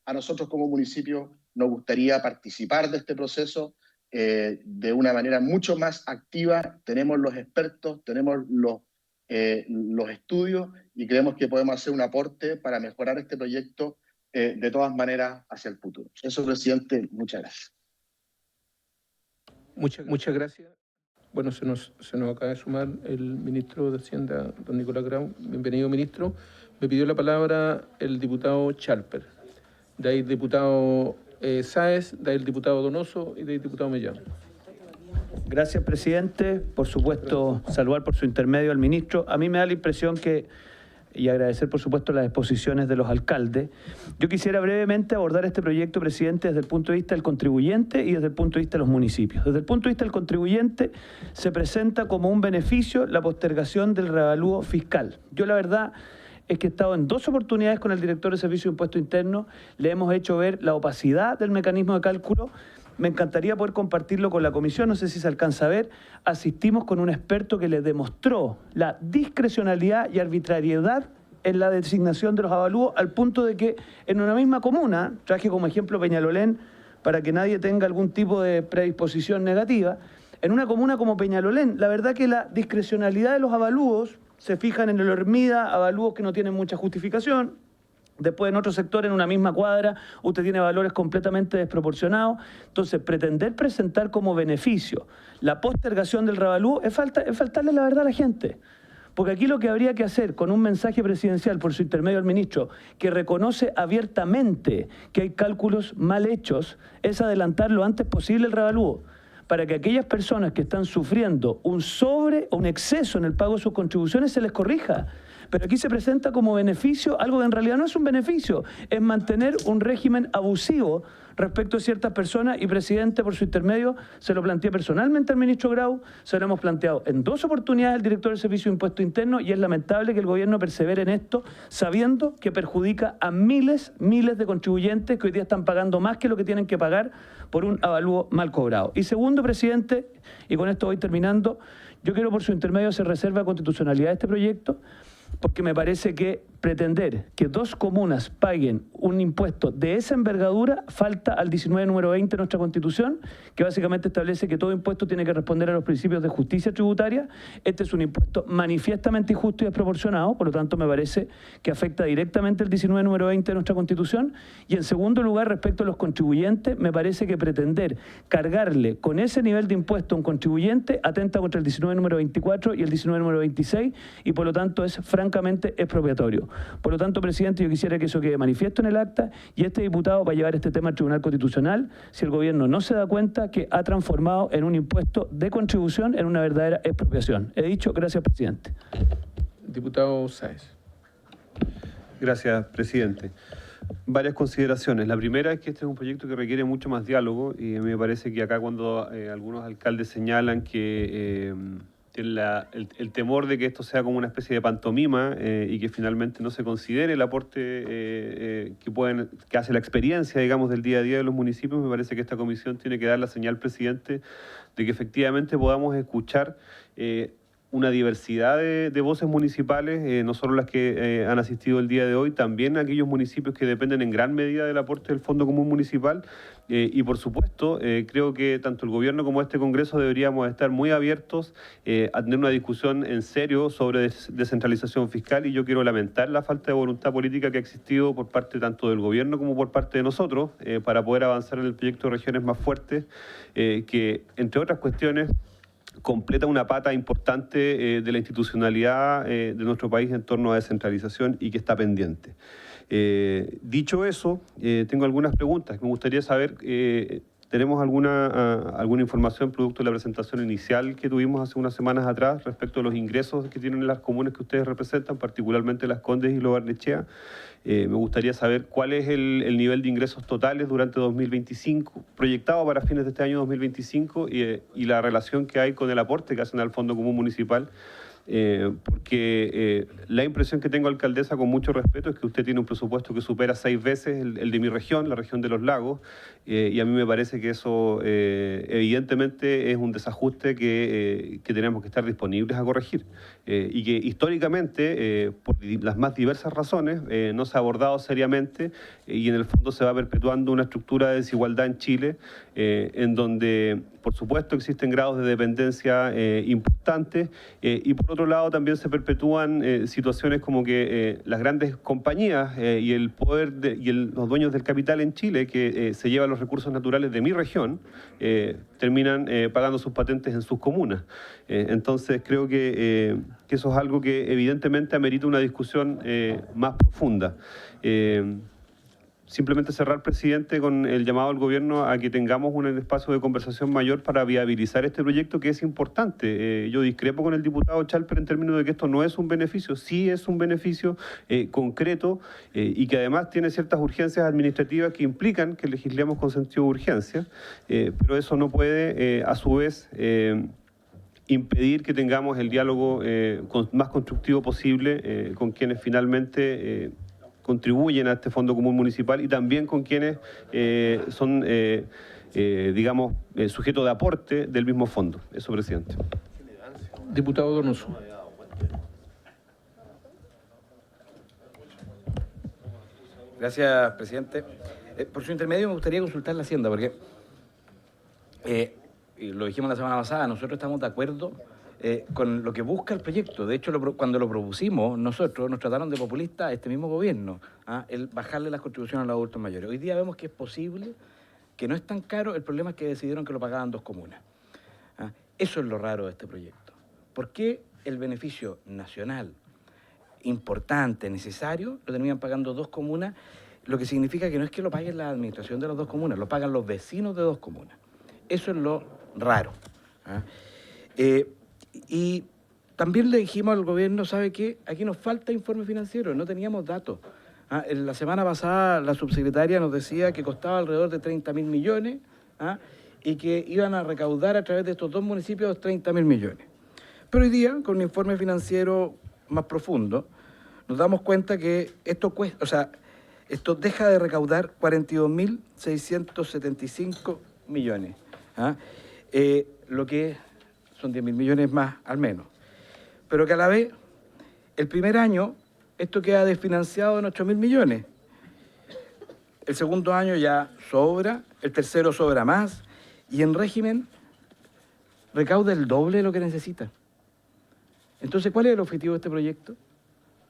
a nosotros como municipio nos gustaría participar de este proceso de una manera mucho más activa. Tenemos los expertos, tenemos los estudios, y creemos que podemos hacer un aporte para mejorar este proyecto de todas maneras hacia el futuro. Eso, presidente, muchas gracias. Muchas gracias. Bueno, se nos acaba de sumar el ministro de Hacienda, don Nicolás Grau. Bienvenido, ministro. Me pidió la palabra el diputado Chalper, de ahí el diputado Sáez, de ahí el diputado Donoso y de ahí el diputado Mellán. Gracias, presidente. Por supuesto, saludar por su intermedio al ministro. A mí me da la impresión que, y agradecer por supuesto las exposiciones de los alcaldes, yo quisiera brevemente abordar este proyecto, presidente, desde el punto de vista del contribuyente y desde el punto de vista de los municipios. Desde el punto de vista del contribuyente, se presenta como un beneficio la postergación del reavalúo fiscal. Yo la verdad es que he estado en 2 oportunidades con el director de Servicio de Impuesto Interno, le hemos hecho ver la opacidad del mecanismo de cálculo. Me encantaría poder compartirlo con la comisión, no sé si se alcanza a ver. Asistimos con un experto que le demostró la discrecionalidad y arbitrariedad en la designación de los avalúos, al punto de que en una misma comuna, traje como ejemplo Peñalolén, para que nadie tenga algún tipo de predisposición negativa. En una comuna como Peñalolén, la verdad que la discrecionalidad de los avalúos se fijan en el Hermida, avalúos que no tienen mucha justificación. Después, en otro sector, en una misma cuadra, usted tiene valores completamente desproporcionados. Entonces, pretender presentar como beneficio la postergación del reavalúo es faltarle la verdad a la gente. Porque aquí lo que habría que hacer con un mensaje presidencial por su intermedio al ministro, que reconoce abiertamente que hay cálculos mal hechos, es adelantar lo antes posible el reavalúo, para que aquellas personas que están sufriendo un sobre o un exceso en el pago de sus contribuciones se les corrija. Pero aquí se presenta como beneficio algo que en realidad no es un beneficio, es mantener un régimen abusivo respecto a ciertas personas, y, presidente, por su intermedio, se lo planteé personalmente al ministro Grau, se lo hemos planteado en 2 oportunidades al director del Servicio de Impuesto Interno, y es lamentable que el gobierno persevere en esto, sabiendo que perjudica a miles de contribuyentes que hoy día están pagando más que lo que tienen que pagar por un avalúo mal cobrado. Y segundo, presidente, y con esto voy terminando, yo quiero por su intermedio hacer reserva de constitucionalidad de este proyecto, porque me parece que pretender que 2 comunas paguen un impuesto de esa envergadura falta al 19 número 20 de nuestra Constitución, que básicamente establece que todo impuesto tiene que responder a los principios de justicia tributaria. Este es un impuesto manifiestamente injusto y desproporcionado, por lo tanto me parece que afecta directamente el 19 número 20 de nuestra Constitución. Y en segundo lugar, respecto a los contribuyentes, me parece que pretender cargarle con ese nivel de impuesto a un contribuyente atenta contra el 19 número 24 y el 19 número 26, y por lo tanto es francamente expropiatorio. Por lo tanto, presidente, yo quisiera que eso quede manifiesto en el acta, y este diputado va a llevar este tema al Tribunal Constitucional si el gobierno no se da cuenta que ha transformado en un impuesto de contribución en una verdadera expropiación. He dicho, gracias, presidente. Diputado Sáez. Gracias, presidente. Varias consideraciones. La primera es que este es un proyecto que requiere mucho más diálogo, y a mí me parece que acá cuando algunos alcaldes señalan que tienen el temor de que esto sea como una especie de pantomima y que finalmente no se considere el aporte que hace la experiencia, digamos, del día a día de los municipios, me parece que esta comisión tiene que dar la señal, presidente, de que efectivamente podamos escuchar una diversidad de voces municipales, no solo las que han asistido el día de hoy, también aquellos municipios que dependen en gran medida del aporte del Fondo Común Municipal. Y por supuesto, creo que tanto el gobierno como este Congreso deberíamos estar muy abiertos a tener una discusión en serio sobre descentralización fiscal, y yo quiero lamentar la falta de voluntad política que ha existido por parte tanto del gobierno como por parte de nosotros para poder avanzar en el proyecto de regiones más fuertes, que, entre otras cuestiones, completa una pata importante de la institucionalidad de nuestro país en torno a descentralización y que está pendiente. Dicho eso, tengo algunas preguntas. Me gustaría saber, ¿tenemos alguna información producto de la presentación inicial que tuvimos hace unas semanas atrás respecto a los ingresos que tienen las comunas que ustedes representan, particularmente Las Condes y Lo Barnechea? Me gustaría saber cuál es el nivel de ingresos totales durante 2025, proyectado para fines de este año 2025, y la relación que hay con el aporte que hacen al Fondo Común Municipal. Porque la impresión que tengo, alcaldesa, con mucho respeto, es que usted tiene un presupuesto que supera 6 veces el de mi región, la región de los lagos, y a mí me parece que eso evidentemente es un desajuste que tenemos que estar disponibles a corregir, y que históricamente, por las más diversas razones, no se ha abordado seriamente, y en el fondo se va perpetuando una estructura de desigualdad en Chile, en donde, por supuesto, existen grados de dependencia importantes, y por otro lado también se perpetúan situaciones como que las grandes compañías y el poder los dueños del capital en Chile, que se llevan los recursos naturales de mi región, terminan pagando sus patentes en sus comunas. Entonces creo que eso es algo que evidentemente amerita una discusión más profunda. Simplemente cerrar, presidente, con el llamado al gobierno a que tengamos un espacio de conversación mayor para viabilizar este proyecto, que es importante. Yo discrepo con el diputado Chalper en términos de que esto no es un beneficio. Sí es un beneficio concreto y que además tiene ciertas urgencias administrativas que implican que legislemos con sentido de urgencia, pero eso no puede, a su vez, impedir que tengamos el diálogo más constructivo posible con quienes finalmente contribuyen a este Fondo Común Municipal, y también con quienes son, digamos, sujetos de aporte del mismo fondo. Eso, presidente. Diputado Donoso. Gracias, presidente. Por su intermedio me gustaría consultar la Hacienda, porque y lo dijimos la semana pasada, nosotros estamos de acuerdo con lo que busca el proyecto. De hecho, cuando lo propusimos nosotros, nos trataron de populistas este mismo gobierno, el bajarle las contribuciones a los adultos mayores. Hoy día vemos que es posible, que no es tan caro, el problema es que decidieron que lo pagaban 2 comunas. Eso es lo raro de este proyecto. ¿Por qué el beneficio nacional importante, necesario, lo terminan pagando 2 comunas? Lo que significa que no es que lo paguen la administración de las 2 comunas, lo pagan los vecinos de 2 comunas. Eso es lo raro. Y también le dijimos al gobierno, ¿sabe qué? Aquí nos falta informe financiero, no teníamos datos. La semana pasada la subsecretaria nos decía que costaba alrededor de 30.000 millones y que iban a recaudar a través de estos 2 municipios 30.000 millones. Pero hoy día, con un informe financiero más profundo, nos damos cuenta que esto cuesta, o sea, esto deja de recaudar 42.675 millones. Lo que son 10.000 millones más al menos. Pero que a la vez, el primer año, esto queda desfinanciado en 8.000 millones. El segundo año ya sobra, el tercero sobra más, y en régimen recauda el doble de lo que necesita. Entonces, ¿cuál es el objetivo de este proyecto?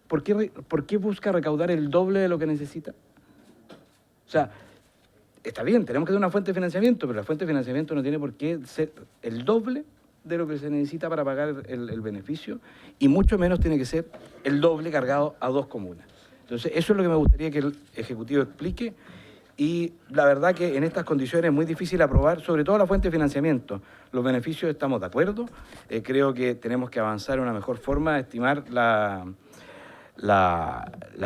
¿Por qué busca recaudar el doble de lo que necesita? O sea, está bien, tenemos que tener una fuente de financiamiento, pero la fuente de financiamiento no tiene por qué ser el doble de lo que se necesita para pagar el beneficio, y mucho menos tiene que ser el doble cargado a 2 comunas. Entonces, eso es lo que me gustaría que el Ejecutivo explique, y la verdad que en estas condiciones es muy difícil aprobar, sobre todo la fuente de financiamiento. Los beneficios estamos de acuerdo, creo que tenemos que avanzar en una mejor forma de estimar la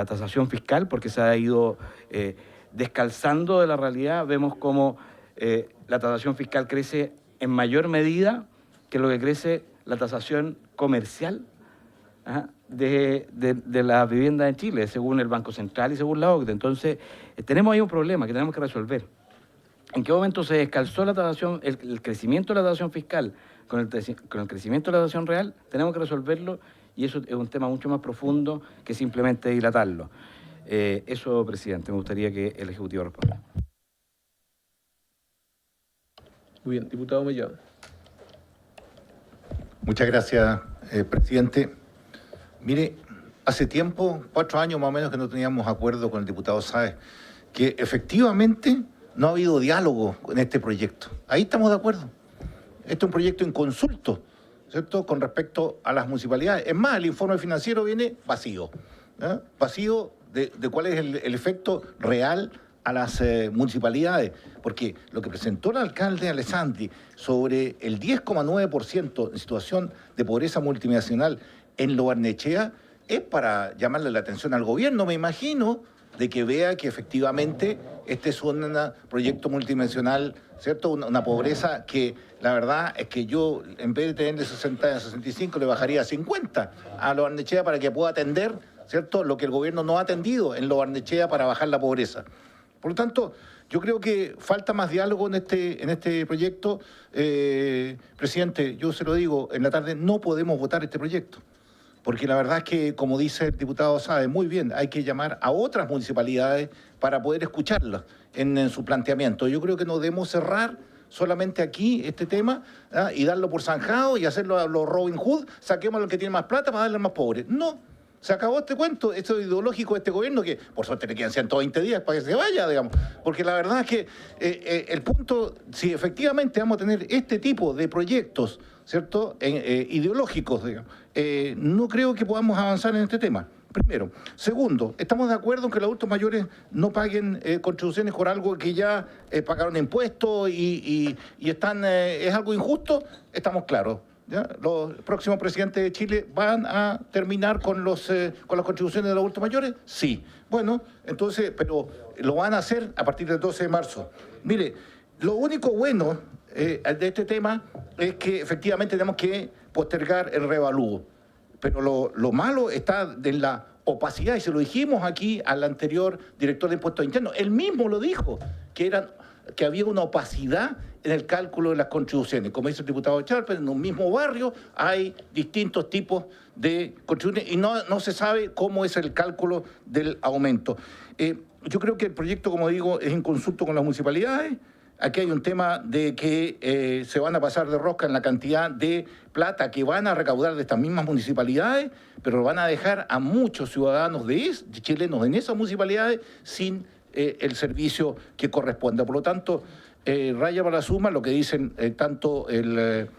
tasación fiscal, porque se ha ido descalzando de la realidad. Vemos cómo la tasación fiscal crece en mayor medida que lo que crece la tasación comercial de la vivienda en Chile, según el Banco Central y según la OCDE. Entonces, tenemos ahí un problema que tenemos que resolver. ¿En qué momento se descalzó la tasación, el crecimiento de la tasación fiscal con el crecimiento de la tasación real? Tenemos que resolverlo, y eso es un tema mucho más profundo que simplemente dilatarlo. Eso, presidente, me gustaría que el Ejecutivo responda. Muy bien, diputado Mellado. Muchas gracias, presidente. Mire, hace tiempo, 4 años más o menos, que no teníamos acuerdo con el diputado Sáez, que efectivamente no ha habido diálogo en este proyecto. Ahí estamos de acuerdo. Este es un proyecto inconsulto, ¿cierto?, con respecto a las municipalidades. Es más, el informe financiero viene vacío. Vacío de cuál es el efecto real a las municipalidades, porque lo que presentó el alcalde Alessandri sobre el 10,9% en situación de pobreza multinacional en Lo Barnechea es para llamarle la atención al gobierno, me imagino, de que vea que efectivamente este es un proyecto multidimensional, ¿cierto? Una pobreza que la verdad es que yo, en vez de tener de 60 a 65, le bajaría a 50 a Lo Barnechea para que pueda atender, ¿cierto?, lo que el gobierno no ha atendido en Lo Barnechea para bajar la pobreza. Por lo tanto, yo creo que falta más diálogo en este proyecto. Presidente, yo se lo digo, en la tarde no podemos votar este proyecto, porque la verdad es que, como dice el diputado Sáez, muy bien, hay que llamar a otras municipalidades para poder escucharlas en su planteamiento. Yo creo que no debemos cerrar solamente aquí este tema y darlo por zanjado y hacerlo a los Robin Hood, saquemos al que tiene más plata para darle al más pobre. No. Se acabó este cuento, esto ideológico de este gobierno, que por suerte le quedan 120 días para que se vaya, digamos. Porque la verdad es que el punto, si efectivamente vamos a tener este tipo de proyectos, ¿cierto?, ideológicos, digamos, no creo que podamos avanzar en este tema. Primero. Segundo, estamos de acuerdo en que los adultos mayores no paguen contribuciones por algo que ya pagaron impuestos y están, es algo injusto, estamos claros. ¿Ya? Los próximos presidentes de Chile van a terminar con las contribuciones de los adultos mayores, sí. Bueno, entonces, pero lo van a hacer a partir del 12 de marzo. Mire, lo único bueno de este tema es que efectivamente tenemos que postergar el revalúo. Pero lo malo está en la opacidad, y se lo dijimos aquí al anterior director de Impuestos Internos. Él mismo lo dijo, que había una opacidad en el cálculo de las contribuciones. Como dice el diputado Charper, en un mismo barrio hay distintos tipos de contribuciones y no se sabe cómo es el cálculo del aumento. yo creo que el proyecto, como digo, es en consulta con las municipalidades. Aquí hay un tema de que se van a pasar de rosca en la cantidad de plata que van a recaudar de estas mismas municipalidades, pero van a dejar a muchos ciudadanos de chilenos en esas municipalidades sin el servicio que corresponda. Por lo tanto, raya para la suma lo que dicen tanto el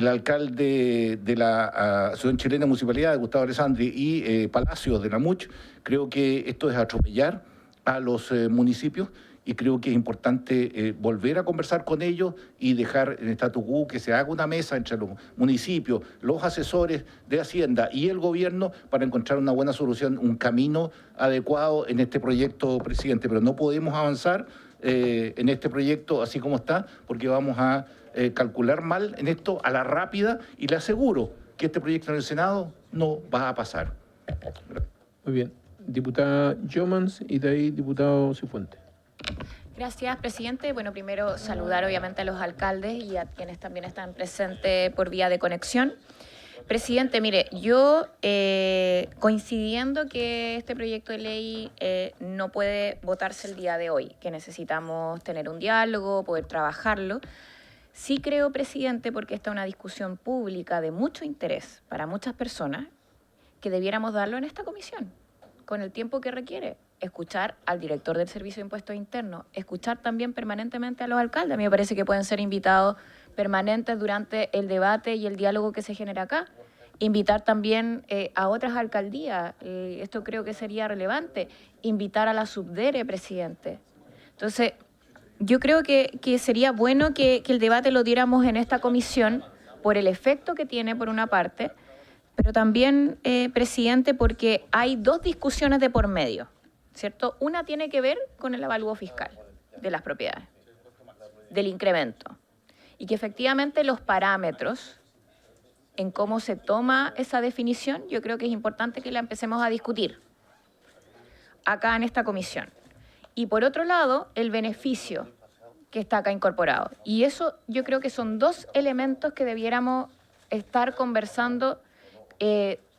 alcalde de la Asociación Chilena de Municipalidades, Gustavo Alessandri, y Palacios de la MUCH. Creo que esto es atropellar a los municipios y creo que es importante volver a conversar con ellos y dejar en statu quo que se haga una mesa entre los municipios, los asesores de Hacienda y el gobierno para encontrar una buena solución, un camino adecuado en este proyecto, presidente. Pero no podemos avanzar en este proyecto así como está, porque vamos a calcular mal en esto a la rápida y le aseguro que este proyecto en el Senado no va a pasar. Muy bien. Diputada Jomans y de ahí diputado Cifuentes. Gracias, presidente. Bueno, primero saludar obviamente a los alcaldes y a quienes también están presentes por vía de conexión. Presidente, mire, yo coincidiendo que este proyecto de ley no puede votarse el día de hoy, que necesitamos tener un diálogo, poder trabajarlo, sí creo, presidente, porque esta es una discusión pública de mucho interés para muchas personas, que debiéramos darlo en esta comisión, con el tiempo que requiere. Escuchar al director del Servicio de Impuestos Internos, escuchar también permanentemente a los alcaldes. A mí me parece que pueden ser invitados permanentes durante el debate y el diálogo que se genera acá. Invitar también a otras alcaldías, esto creo que sería relevante. Invitar a la subdere, presidente. Entonces, yo creo que sería bueno que el debate lo diéramos en esta comisión por el efecto que tiene, por una parte, pero también, presidente, porque hay dos discusiones de por medio, ¿cierto? Una tiene que ver con el avalúo fiscal de las propiedades, del incremento, y que efectivamente los parámetros en cómo se toma esa definición, yo creo que es importante que la empecemos a discutir acá en esta comisión. Y por otro lado, el beneficio que está acá incorporado. Y eso yo creo que son dos elementos que debiéramos estar conversando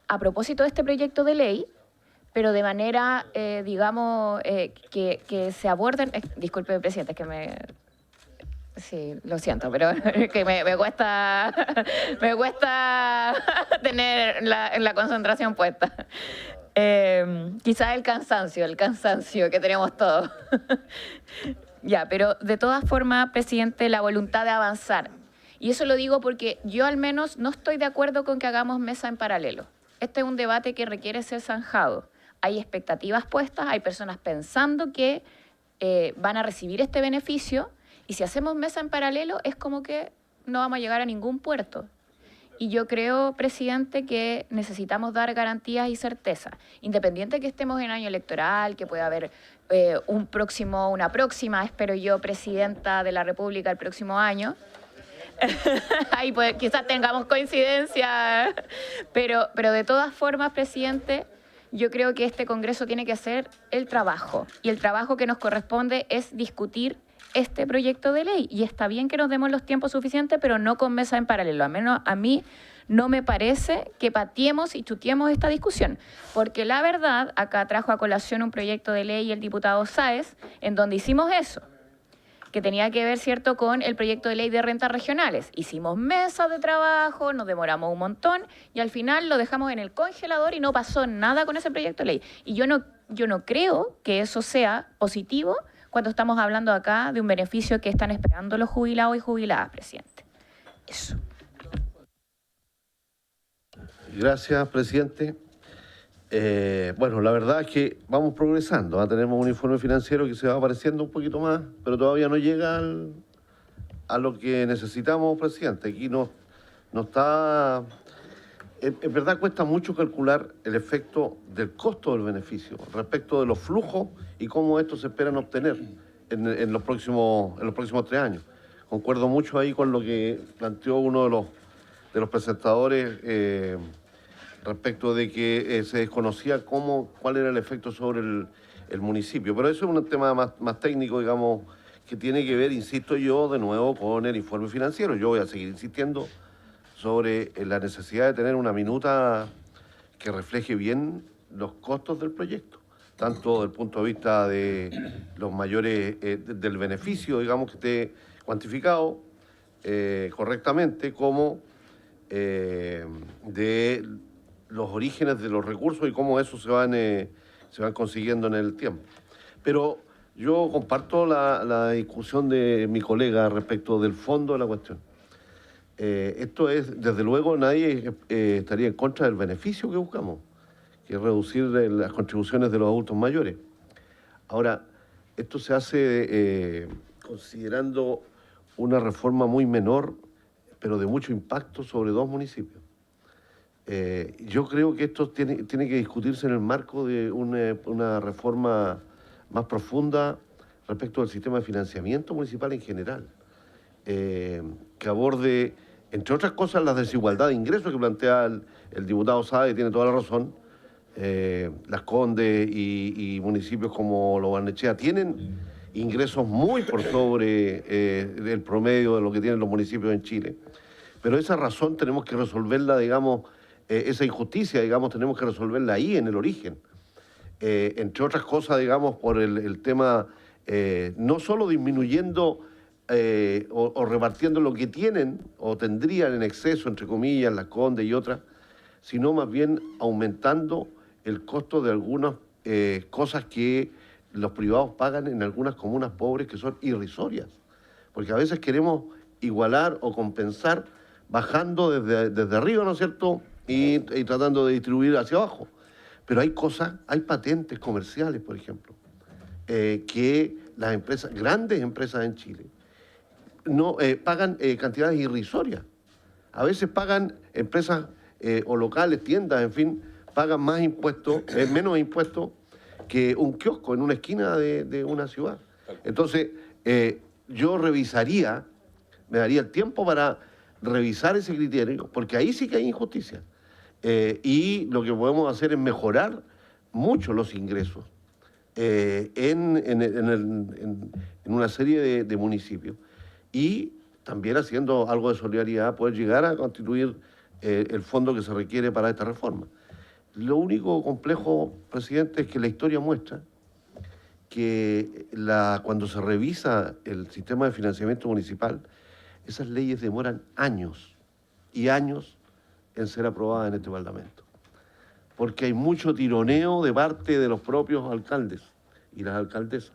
a propósito de este proyecto de ley, pero de manera, digamos, que se aborden... disculpe, presidente, es que me... Sí, lo siento, pero que me cuesta tener la concentración puesta. Quizás el cansancio que tenemos todos. Ya, pero de todas formas, presidente, la voluntad de avanzar. Y eso lo digo porque yo al menos no estoy de acuerdo con que hagamos mesa en paralelo. Este es un debate que requiere ser zanjado. Hay expectativas puestas, hay personas pensando que van a recibir este beneficio, y si hacemos mesa en paralelo es como que no vamos a llegar a ningún puerto. Y yo creo, presidente, que necesitamos dar garantías y certeza, independiente que estemos en año electoral, que pueda haber una próxima, espero yo, presidenta de la República el próximo año. Ahí pues, quizás tengamos coincidencia, pero de todas formas, presidente, yo creo que este Congreso tiene que hacer el trabajo, y el trabajo que nos corresponde es discutir este proyecto de ley, y está bien que nos demos los tiempos suficientes, pero no con mesa en paralelo. Al menos a mí no me parece que pateemos y chuteemos esta discusión, porque la verdad, acá trajo a colación un proyecto de ley el diputado Sáez, en donde hicimos eso, que tenía que ver, ¿cierto?, con el proyecto de ley de rentas regionales. Hicimos mesas de trabajo, nos demoramos un montón, y al final lo dejamos en el congelador y no pasó nada con ese proyecto de ley. Y yo no creo que eso sea positivo cuando estamos hablando acá de un beneficio que están esperando los jubilados y jubiladas, presidente. Eso. Gracias, presidente. Bueno, la verdad es que vamos progresando. Tenemos un informe financiero que se va apareciendo un poquito más, pero todavía no llega a lo que necesitamos, presidente. Aquí no está... En verdad cuesta mucho calcular el efecto del costo del beneficio respecto de los flujos y cómo estos se esperan obtener en los próximos 3 años. Concuerdo mucho ahí con lo que planteó uno de los presentadores respecto de que se desconocía cuál era el efecto sobre el municipio. Pero eso es un tema más técnico, digamos, que tiene que ver, insisto yo, de nuevo con el informe financiero. Yo voy a seguir insistiendo sobre la necesidad de tener una minuta que refleje bien los costos del proyecto. tanto desde el punto de vista de los mayores, del beneficio, digamos, que esté cuantificado correctamente, como de los orígenes de los recursos y cómo eso se van consiguiendo en el tiempo. Pero yo comparto la discusión de mi colega respecto del fondo de la cuestión. Esto es, desde luego, nadie estaría en contra del beneficio que buscamos, que es reducir las contribuciones de los adultos mayores. Ahora, esto se hace considerando una reforma muy menor, pero de mucho impacto sobre 2 municipios. Yo creo que esto tiene que discutirse en el marco de una reforma más profunda respecto al sistema de financiamiento municipal en general, que aborde, entre otras cosas, la desigualdad de ingresos que plantea el diputado Sáez, tiene toda la razón. Las Condes y municipios como Lo Barnechea tienen ingresos muy por sobre el promedio de lo que tienen los municipios en Chile. Pero esa razón tenemos que resolverla, digamos, esa injusticia, digamos, tenemos que resolverla ahí, en el origen. Entre otras cosas, digamos, por el tema, no solo disminuyendo o repartiendo lo que tienen o tendrían en exceso, entre comillas, Las Condes y otras, sino más bien aumentando el costo de algunas cosas que los privados pagan en algunas comunas pobres que son irrisorias. Porque a veces queremos igualar o compensar bajando desde arriba, ¿no es cierto?, y tratando de distribuir hacia abajo. Pero hay cosas, hay patentes comerciales, por ejemplo, que las empresas, grandes empresas en Chile, no pagan cantidades irrisorias. A veces pagan empresas o locales, tiendas, en fin, pagan más impuestos, menos impuestos que un kiosco en una esquina de una ciudad. Entonces, yo revisaría, me daría el tiempo para revisar ese criterio, porque ahí sí que hay injusticia. Y lo que podemos hacer es mejorar mucho los ingresos en una serie de municipios. Y también haciendo algo de solidaridad, poder llegar a constituir el fondo que se requiere para esta reforma. Lo único complejo, presidente, es que la historia muestra que cuando se revisa el sistema de financiamiento municipal, esas leyes demoran años y años en ser aprobadas en este Parlamento. Porque hay mucho tironeo de parte de los propios alcaldes y las alcaldesas.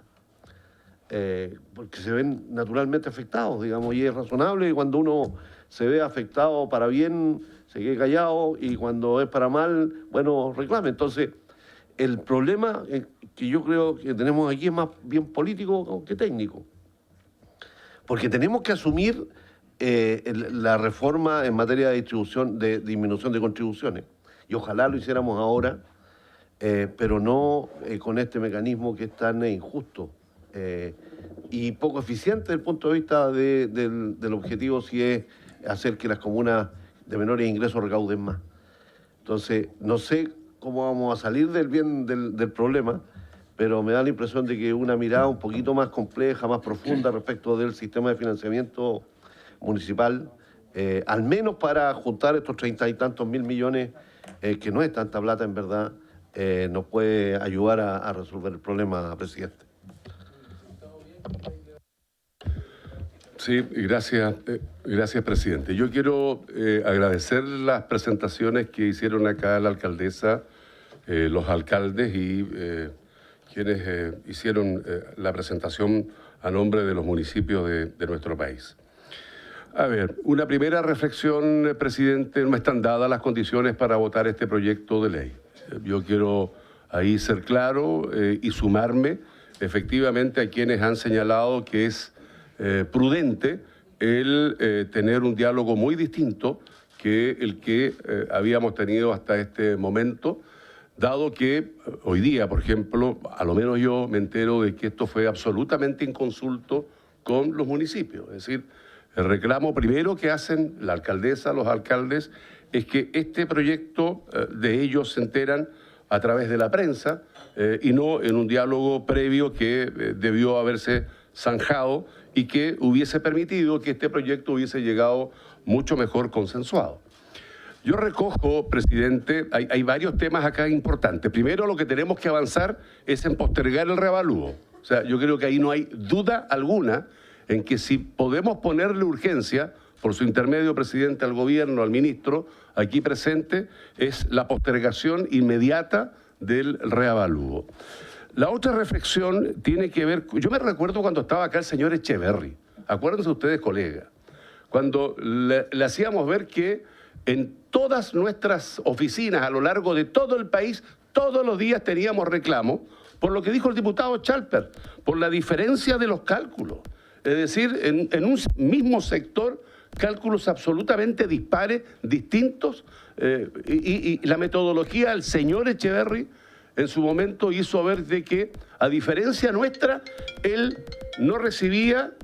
Porque se ven naturalmente afectados, digamos, y es razonable que cuando uno se ve afectado para bien, se quede callado, y cuando es para mal, bueno, reclame. Entonces, el problema que yo creo que tenemos aquí es más bien político que técnico. Porque tenemos que asumir la reforma en materia de distribución, de disminución de contribuciones. Y ojalá lo hiciéramos ahora, pero no con este mecanismo que es tan injusto y poco eficiente desde el punto de vista del objetivo, si es hacer que las comunas de menores ingresos recauden más. Entonces, no sé cómo vamos a salir del problema, pero me da la impresión de que una mirada un poquito más compleja, más profunda respecto del sistema de financiamiento municipal, al menos para juntar estos 30 y tantos mil millones, que no es tanta plata en verdad, nos puede ayudar a resolver el problema, presidente. Sí, gracias, presidente. Yo quiero agradecer las presentaciones que hicieron acá la alcaldesa, los alcaldes y quienes hicieron la presentación a nombre de los municipios de nuestro país. A ver, una primera reflexión, presidente, no están dadas las condiciones para votar este proyecto de ley. Yo quiero ahí ser claro y sumarme efectivamente a quienes han señalado que es prudente el tener un diálogo muy distinto que el que habíamos tenido hasta este momento, dado que hoy día, por ejemplo, a lo menos yo me entero de que esto fue absolutamente inconsulto con los municipios. Es decir, el reclamo primero que hacen la alcaldesa, los alcaldes, es que este proyecto de ellos se enteran a través de la prensa y no en un diálogo previo que debió haberse zanjado y que hubiese permitido que este proyecto hubiese llegado mucho mejor consensuado. Yo recojo, presidente, hay varios temas acá importantes. Primero, lo que tenemos que avanzar es en postergar el reavalúo. O sea, yo creo que ahí no hay duda alguna en que si podemos ponerle urgencia, por su intermedio, presidente, al gobierno, al ministro, aquí presente, es la postergación inmediata del reavalúo. La otra reflexión tiene que ver, yo me recuerdo cuando estaba acá el señor Echeverri, acuérdense ustedes, colegas, cuando le hacíamos ver que en todas nuestras oficinas a lo largo de todo el país, todos los días teníamos reclamos, por lo que dijo el diputado Chalper, por la diferencia de los cálculos. Es decir, en un mismo sector, cálculos absolutamente dispares, distintos, y la metodología del señor Echeverri en su momento hizo ver de que, a diferencia nuestra, él no recibía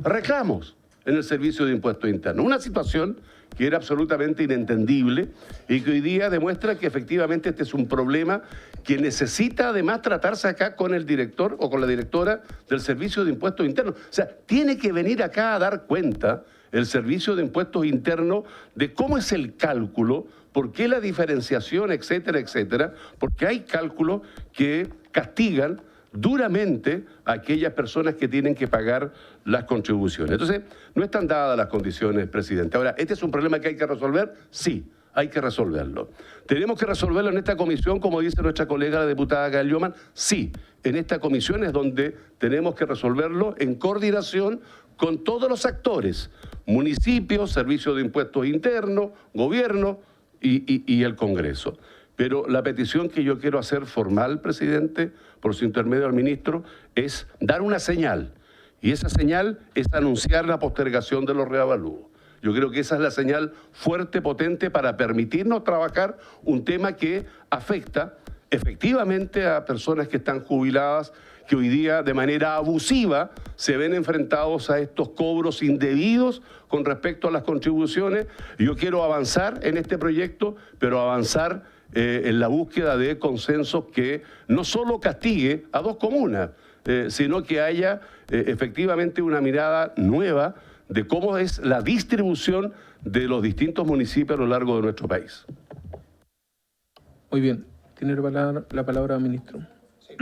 reclamos en el Servicio de Impuestos Internos. Una situación que era absolutamente inentendible y que hoy día demuestra que efectivamente este es un problema que necesita además tratarse acá con el director o con la directora del Servicio de Impuestos Internos. O sea, tiene que venir acá a dar cuenta el Servicio de Impuestos Internos de cómo es el cálculo, por qué la diferenciación, etcétera, etcétera, porque hay cálculos que castigan duramente a aquellas personas que tienen que pagar las contribuciones. Entonces, no están dadas las condiciones, presidente. Ahora, ¿este es un problema que hay que resolver? Sí, hay que resolverlo. ¿Tenemos que resolverlo en esta comisión, como dice nuestra colega la diputada Gael Lloman? Sí, en esta comisión es donde tenemos que resolverlo en coordinación con todos los actores, municipios, Servicio de Impuestos Internos, gobierno y el Congreso. Pero la petición que yo quiero hacer formal, presidente, por su intermedio al ministro, es dar una señal. Y esa señal es anunciar la postergación de los reavalúos. Yo creo que esa es la señal fuerte, potente, para permitirnos trabajar un tema que afecta efectivamente a personas que están jubiladas, que hoy día de manera abusiva se ven enfrentados a estos cobros indebidos con respecto a las contribuciones. Yo quiero avanzar en este proyecto, pero avanzar en la búsqueda de consensos que no solo castigue a dos comunas, sino que haya efectivamente una mirada nueva de cómo es la distribución de los distintos municipios a lo largo de nuestro país. Muy bien. Tiene la palabra, ministro. Sí.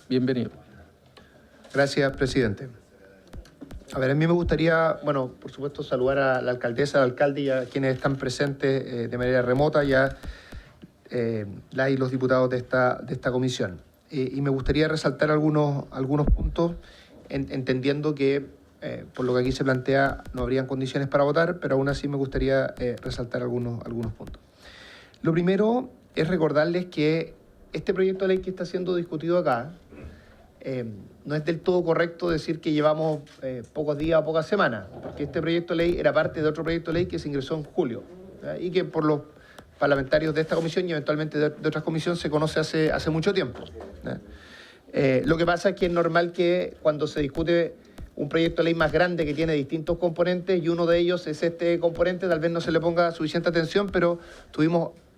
Bienvenido. Gracias, presidente. A ver, a mí me gustaría, bueno, por supuesto, saludar a la alcaldesa, al alcalde y a quienes están presentes de manera remota, ya la y los diputados de esta comisión. Y me gustaría resaltar algunos puntos, entendiendo que, por lo que aquí se plantea, no habrían condiciones para votar, pero aún así me gustaría resaltar algunos puntos. Lo primero es recordarles que este proyecto de ley que está siendo discutido acá, no es del todo correcto decir que llevamos pocos días o pocas semanas, porque este proyecto de ley era parte de otro proyecto de ley que se ingresó en julio, ¿verdad? Y que por los parlamentarios de esta comisión y eventualmente de otras comisiones se conoce hace mucho tiempo, ¿verdad? Lo que pasa es que es normal que cuando se discute un proyecto de ley más grande que tiene distintos componentes y uno de ellos es este componente, tal vez no se le ponga suficiente atención, pero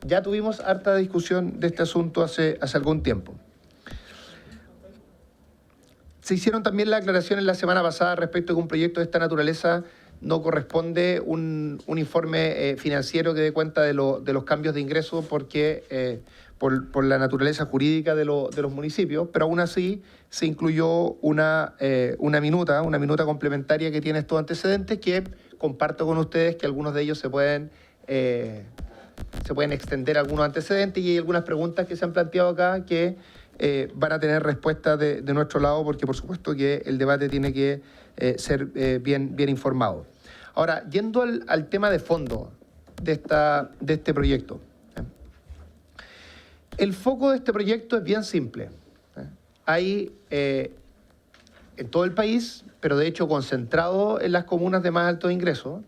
ya tuvimos harta discusión de este asunto hace algún tiempo. Se hicieron también las aclaraciones la semana pasada respecto a que un proyecto de esta naturaleza no corresponde un informe financiero que dé cuenta de los cambios de ingresos porque por la naturaleza jurídica de los municipios, pero aún así se incluyó una minuta complementaria que tiene estos antecedentes que comparto con ustedes que algunos de ellos se pueden extender algunos antecedentes y hay algunas preguntas que se han planteado acá que van a tener respuesta de nuestro lado porque por supuesto que el debate tiene que ser bien informado. Ahora, yendo al tema de fondo de este proyecto. El foco de este proyecto es bien simple. Hay en todo el país, pero de hecho concentrado en las comunas de más altos ingresos,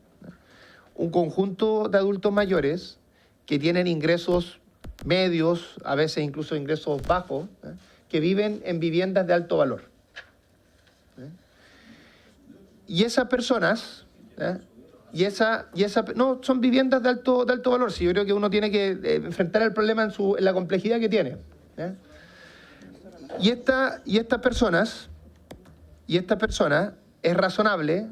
un conjunto de adultos mayores que tienen ingresos medios, a veces incluso ingresos bajos, que viven en viviendas de alto valor. Y esas personas, no, son viviendas de alto valor. Sí, yo creo que uno tiene que enfrentar el problema en la complejidad que tiene. Y estas personas, es razonable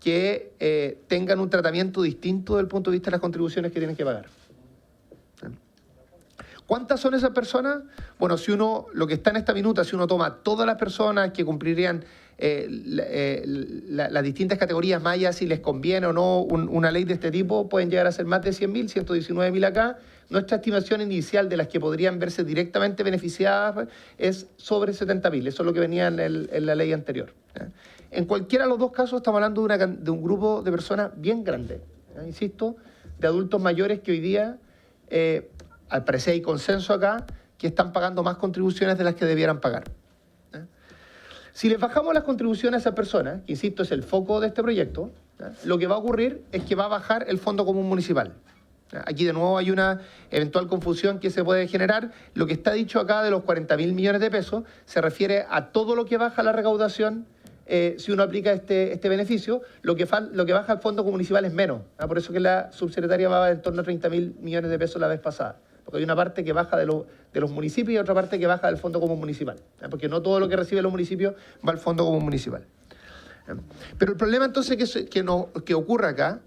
que tengan un tratamiento distinto desde el punto de vista de las contribuciones que tienen que pagar. ¿Cuántas son esas personas? Bueno, si uno, lo que está en esta minuta, si uno toma todas las personas que cumplirían las distintas categorías, más allá si les conviene o no una ley de este tipo, pueden llegar a ser más de 100.000, 119.000 acá. Nuestra estimación inicial de las que podrían verse directamente beneficiadas es sobre 70.000. Eso es lo que venía en la ley anterior. En cualquiera de los dos casos estamos hablando de un grupo de personas bien grande, insisto, de adultos mayores que hoy día, al parecer hay consenso acá, que están pagando más contribuciones de las que debieran pagar. Si les bajamos las contribuciones a esas personas, que insisto es el foco de este proyecto, lo que va a ocurrir es que va a bajar el Fondo Común Municipal. Aquí de nuevo hay una eventual confusión que se puede generar. Lo que está dicho acá de los 40.000 millones de pesos se refiere a todo lo que baja la recaudación si uno aplica este beneficio. Lo que baja el Fondo Común Municipal es menos. Por eso que la subsecretaria va en torno a 30.000 millones de pesos la vez pasada. Porque hay una parte que baja de los municipios y otra parte que baja del Fondo Común Municipal. Porque no todo lo que reciben los municipios va al Fondo Común Municipal. Pero el problema entonces que ocurre acá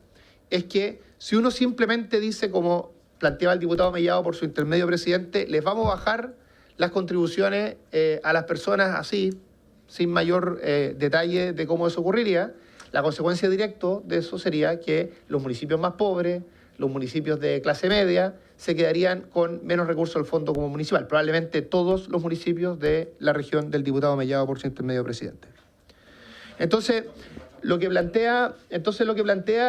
es que si uno simplemente dice, como planteaba el diputado Mellado por su intermedio presidente, les vamos a bajar las contribuciones a las personas así, sin mayor detalle de cómo eso ocurriría, la consecuencia directa de eso sería que los municipios más pobres, los municipios de clase media, se quedarían con menos recursos del Fondo Común Municipal. Probablemente todos los municipios de la región del diputado Mellado por su intermedio presidente. Entonces, lo que plantea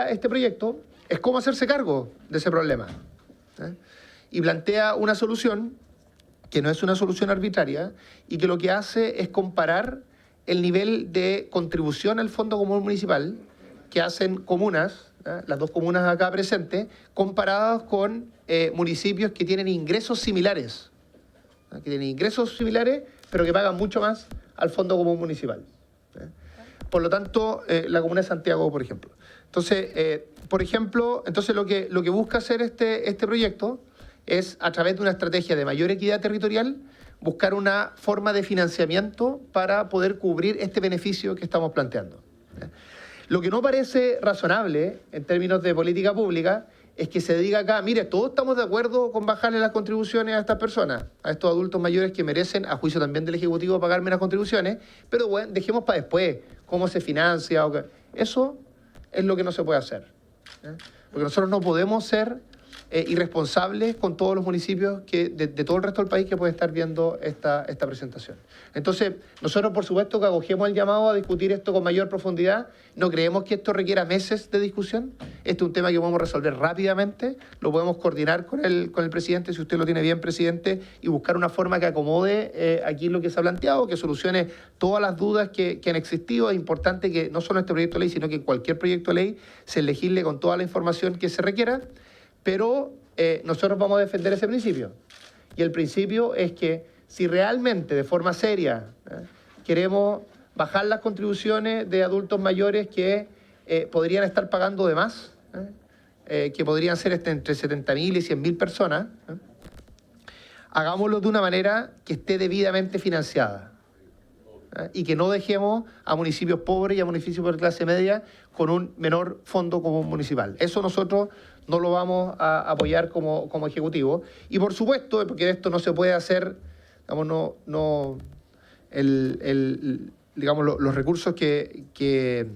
este proyecto es cómo hacerse cargo de ese problema. Y plantea una solución que no es una solución arbitraria y que lo que hace es comparar el nivel de contribución al Fondo Común Municipal que hacen comunas, las dos comunas acá presentes, comparadas con municipios que tienen ingresos similares, pero que pagan mucho más al Fondo Común Municipal. Por lo tanto, la comuna de Santiago, por ejemplo. Entonces, lo que busca hacer este proyecto es, a través de una estrategia de mayor equidad territorial, buscar una forma de financiamiento para poder cubrir este beneficio que estamos planteando. Lo que no parece razonable en términos de política pública es que se diga acá, mire, todos estamos de acuerdo con bajarle las contribuciones a estas personas, a estos adultos mayores que merecen, a juicio también del Ejecutivo, pagar menos contribuciones, pero bueno, dejemos para después cómo se financia. Eso es lo que no se puede hacer. Porque nosotros no podemos ser irresponsables con todos los municipios de todo el resto del país que puede estar viendo esta presentación. Entonces, nosotros por supuesto que acogemos el llamado a discutir esto con mayor profundidad. No creemos que esto requiera meses de discusión. Este es un tema que podemos resolver rápidamente. Lo podemos coordinar con el presidente, si usted lo tiene bien, presidente, y buscar una forma que acomode aquí lo que se ha planteado, que solucione todas las dudas que han existido. Es importante que no solo en este proyecto de ley, sino que en cualquier proyecto de ley se legisle con toda la información que se requiera. Pero nosotros vamos a defender ese principio. Y el principio es que si realmente, de forma seria, queremos bajar las contribuciones de adultos mayores que podrían estar pagando de más, que podrían ser entre 70.000 y 100.000 personas, hagámoslo de una manera que esté debidamente financiada. Y que no dejemos a municipios pobres y a municipios de clase media con un menor Fondo Común Municipal. Eso nosotros no lo vamos a apoyar como Ejecutivo. Y por supuesto, porque esto no se puede hacer, digamos, los recursos que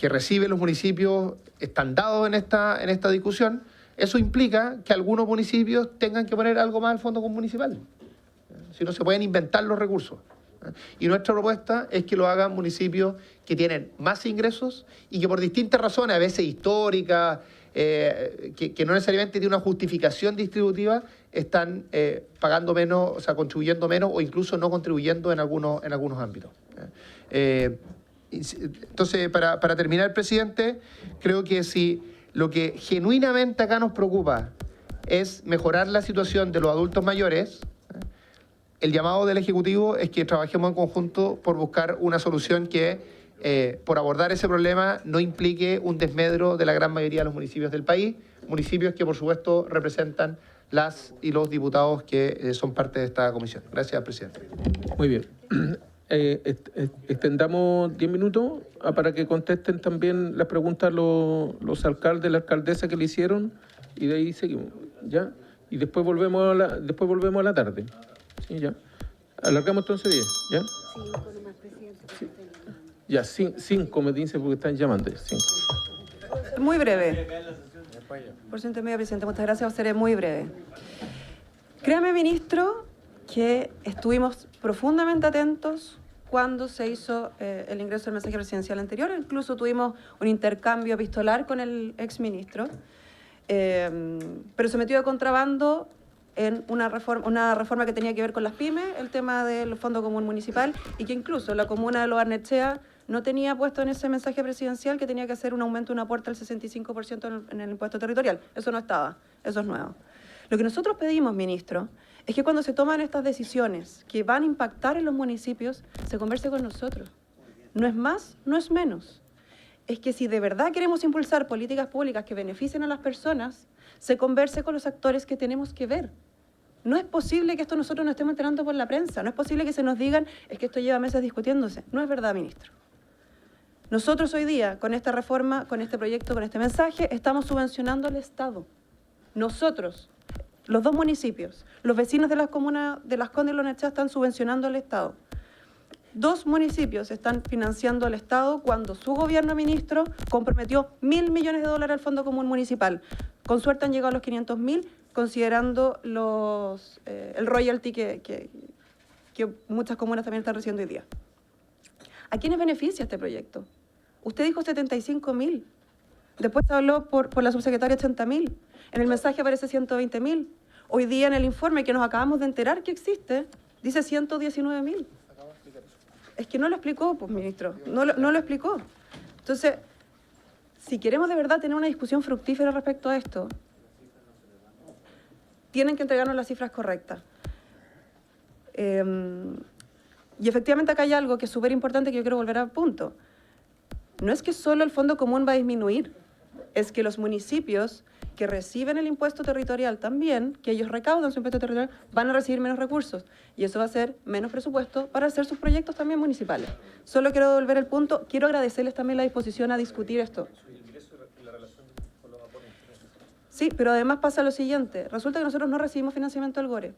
reciben los municipios están dados en esta discusión. Eso implica que algunos municipios tengan que poner algo más al Fondo Común Municipal. Si no, se pueden inventar los recursos. Y nuestra propuesta es que lo hagan municipios que tienen más ingresos y que por distintas razones, a veces históricas, que no necesariamente tienen una justificación distributiva, están pagando menos, o sea, contribuyendo menos o incluso no contribuyendo en algunos ámbitos. Entonces, para terminar, presidente, creo que si lo que genuinamente acá nos preocupa es mejorar la situación de los adultos mayores, el llamado del Ejecutivo es que trabajemos en conjunto por buscar una solución que, por abordar ese problema, no implique un desmedro de la gran mayoría de los municipios del país, municipios que, por supuesto, representan las y los diputados que son parte de esta comisión. Gracias, presidente. Muy bien. extendamos 10 minutos para que contesten también las preguntas los alcaldes, la alcaldesa que le hicieron, y de ahí seguimos, ¿ya? Y después volvemos a la tarde. Sí, ya. Alargamos entonces 10, ¿ya? 5 nomás, presidente. Sí. Ya, 5 me dicen porque están llamando. 5. Muy breve. Por su intermedio, presidente, muchas gracias. Seré muy breve. Créame, ministro, que estuvimos profundamente atentos cuando se hizo el ingreso del mensaje presidencial anterior. Incluso tuvimos un intercambio epistolar con el exministro, pero se metió de contrabando en una reforma que tenía que ver con las pymes, el tema del Fondo Común Municipal, y que incluso la comuna de Lo Barnechea no tenía puesto en ese mensaje presidencial que tenía que hacer un aumento, un aporte al 65% en el impuesto territorial. Eso no estaba, eso es nuevo. Lo que nosotros pedimos, ministro, es que cuando se toman estas decisiones que van a impactar en los municipios, se converse con nosotros. No es más, no es menos. Es que si de verdad queremos impulsar políticas públicas que beneficien a las personas, se converse con los actores que tenemos que ver. No es posible que esto nosotros nos estemos enterando por la prensa. No es posible que se nos digan, es que esto lleva meses discutiéndose. No es verdad, ministro. Nosotros hoy día, con esta reforma, con este proyecto, con este mensaje, estamos subvencionando al Estado. Nosotros, los 2 municipios, los vecinos de las comunas de Las Condes y Lo Barnechea están subvencionando al Estado. 2 municipios están financiando al Estado cuando su gobierno, ministro, comprometió $1.000 millones al Fondo Común Municipal. Con suerte han llegado a los 500.000, considerando el royalty que muchas comunas también están recibiendo hoy día. ¿A quiénes beneficia este proyecto? Usted dijo 75.000. Después habló por la subsecretaria 80.000. En el mensaje aparece 120.000. Hoy día en el informe que nos acabamos de enterar que existe, dice 119.000. Es que no lo explicó, pues, ministro. No lo explicó. Entonces, si queremos de verdad tener una discusión fructífera respecto a esto, tienen que entregarnos las cifras correctas. Y efectivamente acá hay algo que es súper importante que yo quiero volver al punto. No es que solo el Fondo Común va a disminuir, es que los municipios que reciben el impuesto territorial también, que ellos recaudan su impuesto territorial, van a recibir menos recursos. Y eso va a ser menos presupuesto para hacer sus proyectos también municipales. Solo quiero devolver el punto. Quiero agradecerles también la disposición a discutir esto. Sí, pero además pasa lo siguiente. Resulta que nosotros no recibimos financiamiento del GORE.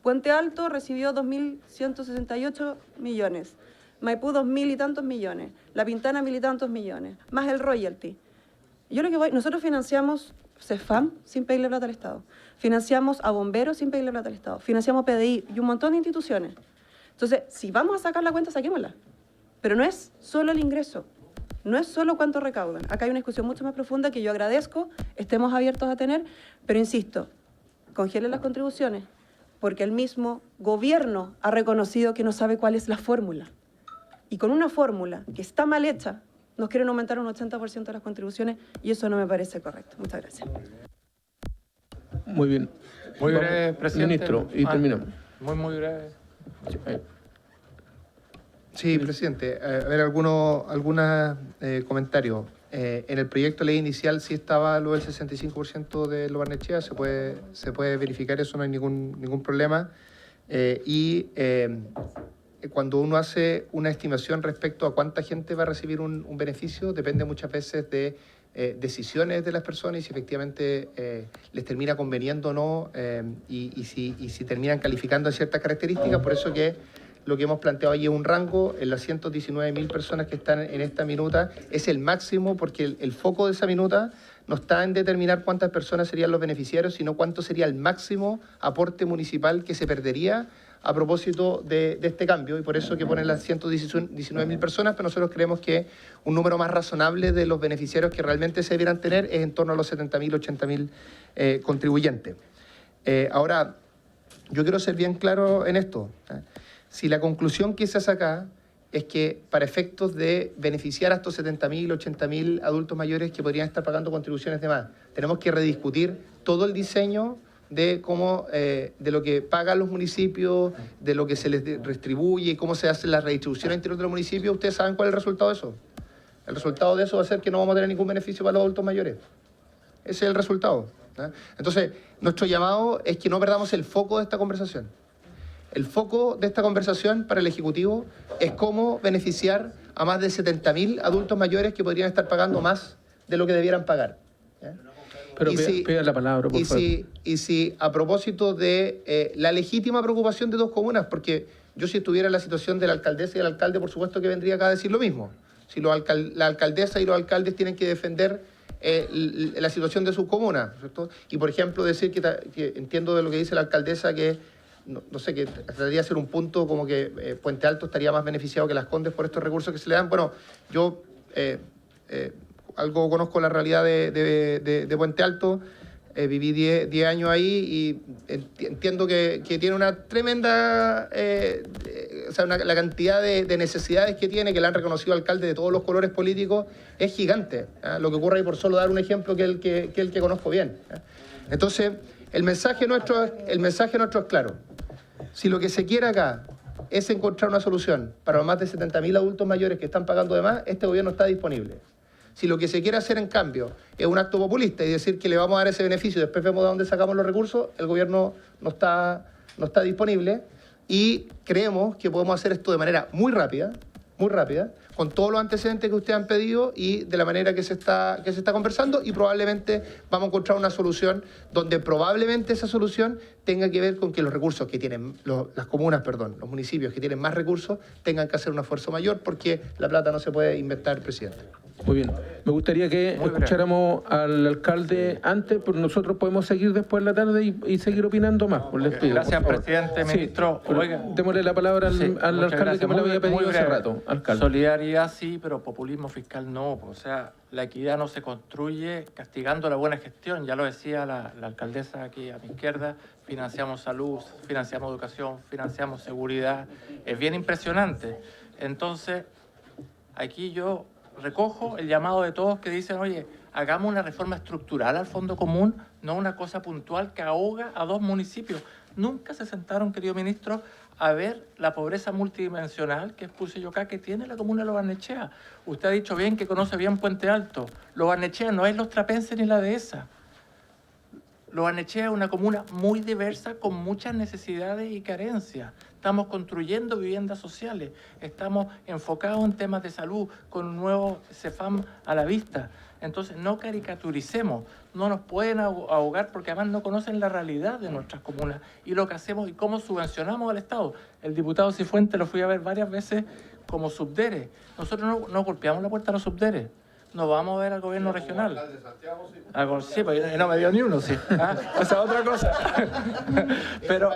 Puente Alto recibió 2.168 millones. Maipú 2.000 y tantos millones. La Pintana 1.000 y tantos millones. Más el royalty. Nosotros financiamos CEFAM sin pedirle plata al Estado. Financiamos a bomberos sin pedirle plata al Estado. Financiamos PDI y un montón de instituciones. Entonces, si vamos a sacar la cuenta, saquémosla. Pero no es solo el ingreso. No es solo cuánto recaudan. Acá hay una discusión mucho más profunda que yo agradezco, estemos abiertos a tener, pero insisto, congelen las contribuciones, porque el mismo gobierno ha reconocido que no sabe cuál es la fórmula. Y con una fórmula que está mal hecha, nos quieren aumentar un 80% de las contribuciones y eso no me parece correcto. Muchas gracias. Muy bien. Muy breve, presidente. Ministro, y terminamos. Muy breve. Sí, presidente. A ver, algunos comentarios. En el proyecto de ley inicial sí estaba lo del 65% de Lo Barnechea, se puede verificar eso, no hay ningún problema. Cuando uno hace una estimación respecto a cuánta gente va a recibir un beneficio, depende muchas veces de decisiones de las personas y si efectivamente les termina conveniendo o no, y si terminan calificando ciertas características. Por eso que lo que hemos planteado allí es un rango. En las 119.000 personas que están en esta minuta es el máximo, porque el foco de esa minuta no está en determinar cuántas personas serían los beneficiarios, sino cuánto sería el máximo aporte municipal que se perdería a propósito de este cambio, y por eso que ponen las 119.000 personas, pero nosotros creemos que un número más razonable de los beneficiarios que realmente se debieran tener es en torno a los 70.000, 80.000 contribuyentes. Ahora, yo quiero ser bien claro en esto. Si la conclusión que se hace acá es que para efectos de beneficiar a estos 70.000, 80.000 adultos mayores que podrían estar pagando contribuciones de más, tenemos que rediscutir todo el diseño de cómo, de lo que pagan los municipios, de lo que se les retribuye, cómo se hace la redistribución al interior de los municipios. ¿Ustedes saben cuál es el resultado de eso? El resultado de eso va a ser que no vamos a tener ningún beneficio para los adultos mayores. Ese es el resultado. Entonces, nuestro llamado es que no perdamos el foco de esta conversación. el foco de esta conversación para el Ejecutivo es cómo beneficiar a más de 70.000 adultos mayores que podrían estar pagando más de lo que debieran pagar. ¿Ya? Pero pida la palabra, por favor. Y si a propósito de la legítima preocupación de dos comunas, porque yo si estuviera en la situación de la alcaldesa y el alcalde, por supuesto que vendría acá a decir lo mismo. Si la alcaldesa y los alcaldes tienen que defender la situación de su comuna, ¿cierto? Y, por ejemplo, decir que entiendo de lo que dice la alcaldesa que, no sé, que trataría de hacer un punto como que Puente Alto estaría más beneficiado que Las Condes por estos recursos que se le dan. Bueno, yo algo conozco la realidad de Puente Alto, viví 10 años ahí y entiendo que tiene una tremenda, la cantidad de necesidades que tiene, que le han reconocido alcaldes de todos los colores políticos, es gigante. Lo que ocurre ahí, por solo dar un ejemplo que el que conozco bien. Entonces, el mensaje nuestro es claro. Si lo que se quiere acá es encontrar una solución para los más de 70.000 adultos mayores que están pagando de más, este gobierno está disponible. Si lo que se quiere hacer, en cambio, es un acto populista y decir que le vamos a dar ese beneficio y después vemos de dónde sacamos los recursos, el gobierno no está disponible y creemos que podemos hacer esto de manera muy rápida, con todos los antecedentes que ustedes han pedido y de la manera que se está conversando, y probablemente vamos a encontrar una solución donde probablemente esa solución tenga que ver con que los recursos que tienen, las comunas, los municipios que tienen más recursos, tengan que hacer un esfuerzo mayor porque la plata no se puede inventar, presidente. Muy bien. Me gustaría que escucháramos al alcalde antes, porque nosotros podemos seguir después en la tarde y seguir opinando más. Les pido, gracias, presidente, ministro. Sí, démosle la palabra al alcalde que me lo había pedido hace rato. Alcalde. Solidaridad sí, pero populismo fiscal no. O sea, la equidad no se construye castigando la buena gestión. Ya lo decía la alcaldesa aquí a mi izquierda. Financiamos salud, financiamos educación, financiamos seguridad. Es bien impresionante. Entonces, aquí yo recojo el llamado de todos que dicen, oye, hagamos una reforma estructural al Fondo Común, no una cosa puntual que ahoga a 2 municipios. Nunca se sentaron, querido ministro, a ver la pobreza multidimensional que expuse yo acá, que tiene la comuna de Lo Barnechea. Usted ha dicho bien que conoce bien Puente Alto. Lo Barnechea no es Los Trapenses ni la dehesa. Lo Barnechea es una comuna muy diversa, con muchas necesidades y carencias. Estamos construyendo viviendas sociales, estamos enfocados en temas de salud, con un nuevo CEFAM a la vista. Entonces, no caricaturicemos, no nos pueden ahogar porque además no conocen la realidad de nuestras comunas y lo que hacemos y cómo subvencionamos al Estado. El diputado Cifuentes lo fui a ver varias veces como subdere. Nosotros no golpeamos la puerta a los subderes. No vamos a ver al gobierno regional. Sí, pues no me dio ni uno, sí. Esa es otra cosa. Pero,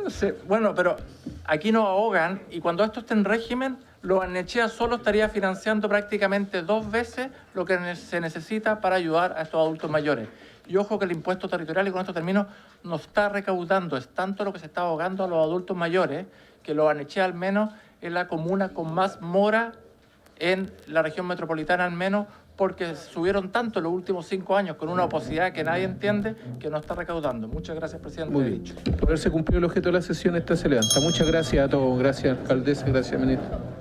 sí, bueno, pero aquí nos ahogan y cuando esto esté en régimen, Lo Barnechea solo estaría financiando prácticamente 2 veces lo que se necesita para ayudar a estos adultos mayores. Y ojo que el impuesto territorial, y con esto termino, no está recaudando. Es tanto lo que se está ahogando a los adultos mayores que Lo Barnechea al menos es la comuna con más mora en la región metropolitana, al menos porque subieron tanto en los últimos 5 años con una opacidad que nadie entiende, que no está recaudando. Muchas gracias, presidente. Muy bien. Por haberse cumplido el objeto de la sesión, esta se levanta. Muchas gracias a todos. Gracias, alcaldesa. Gracias, ministro.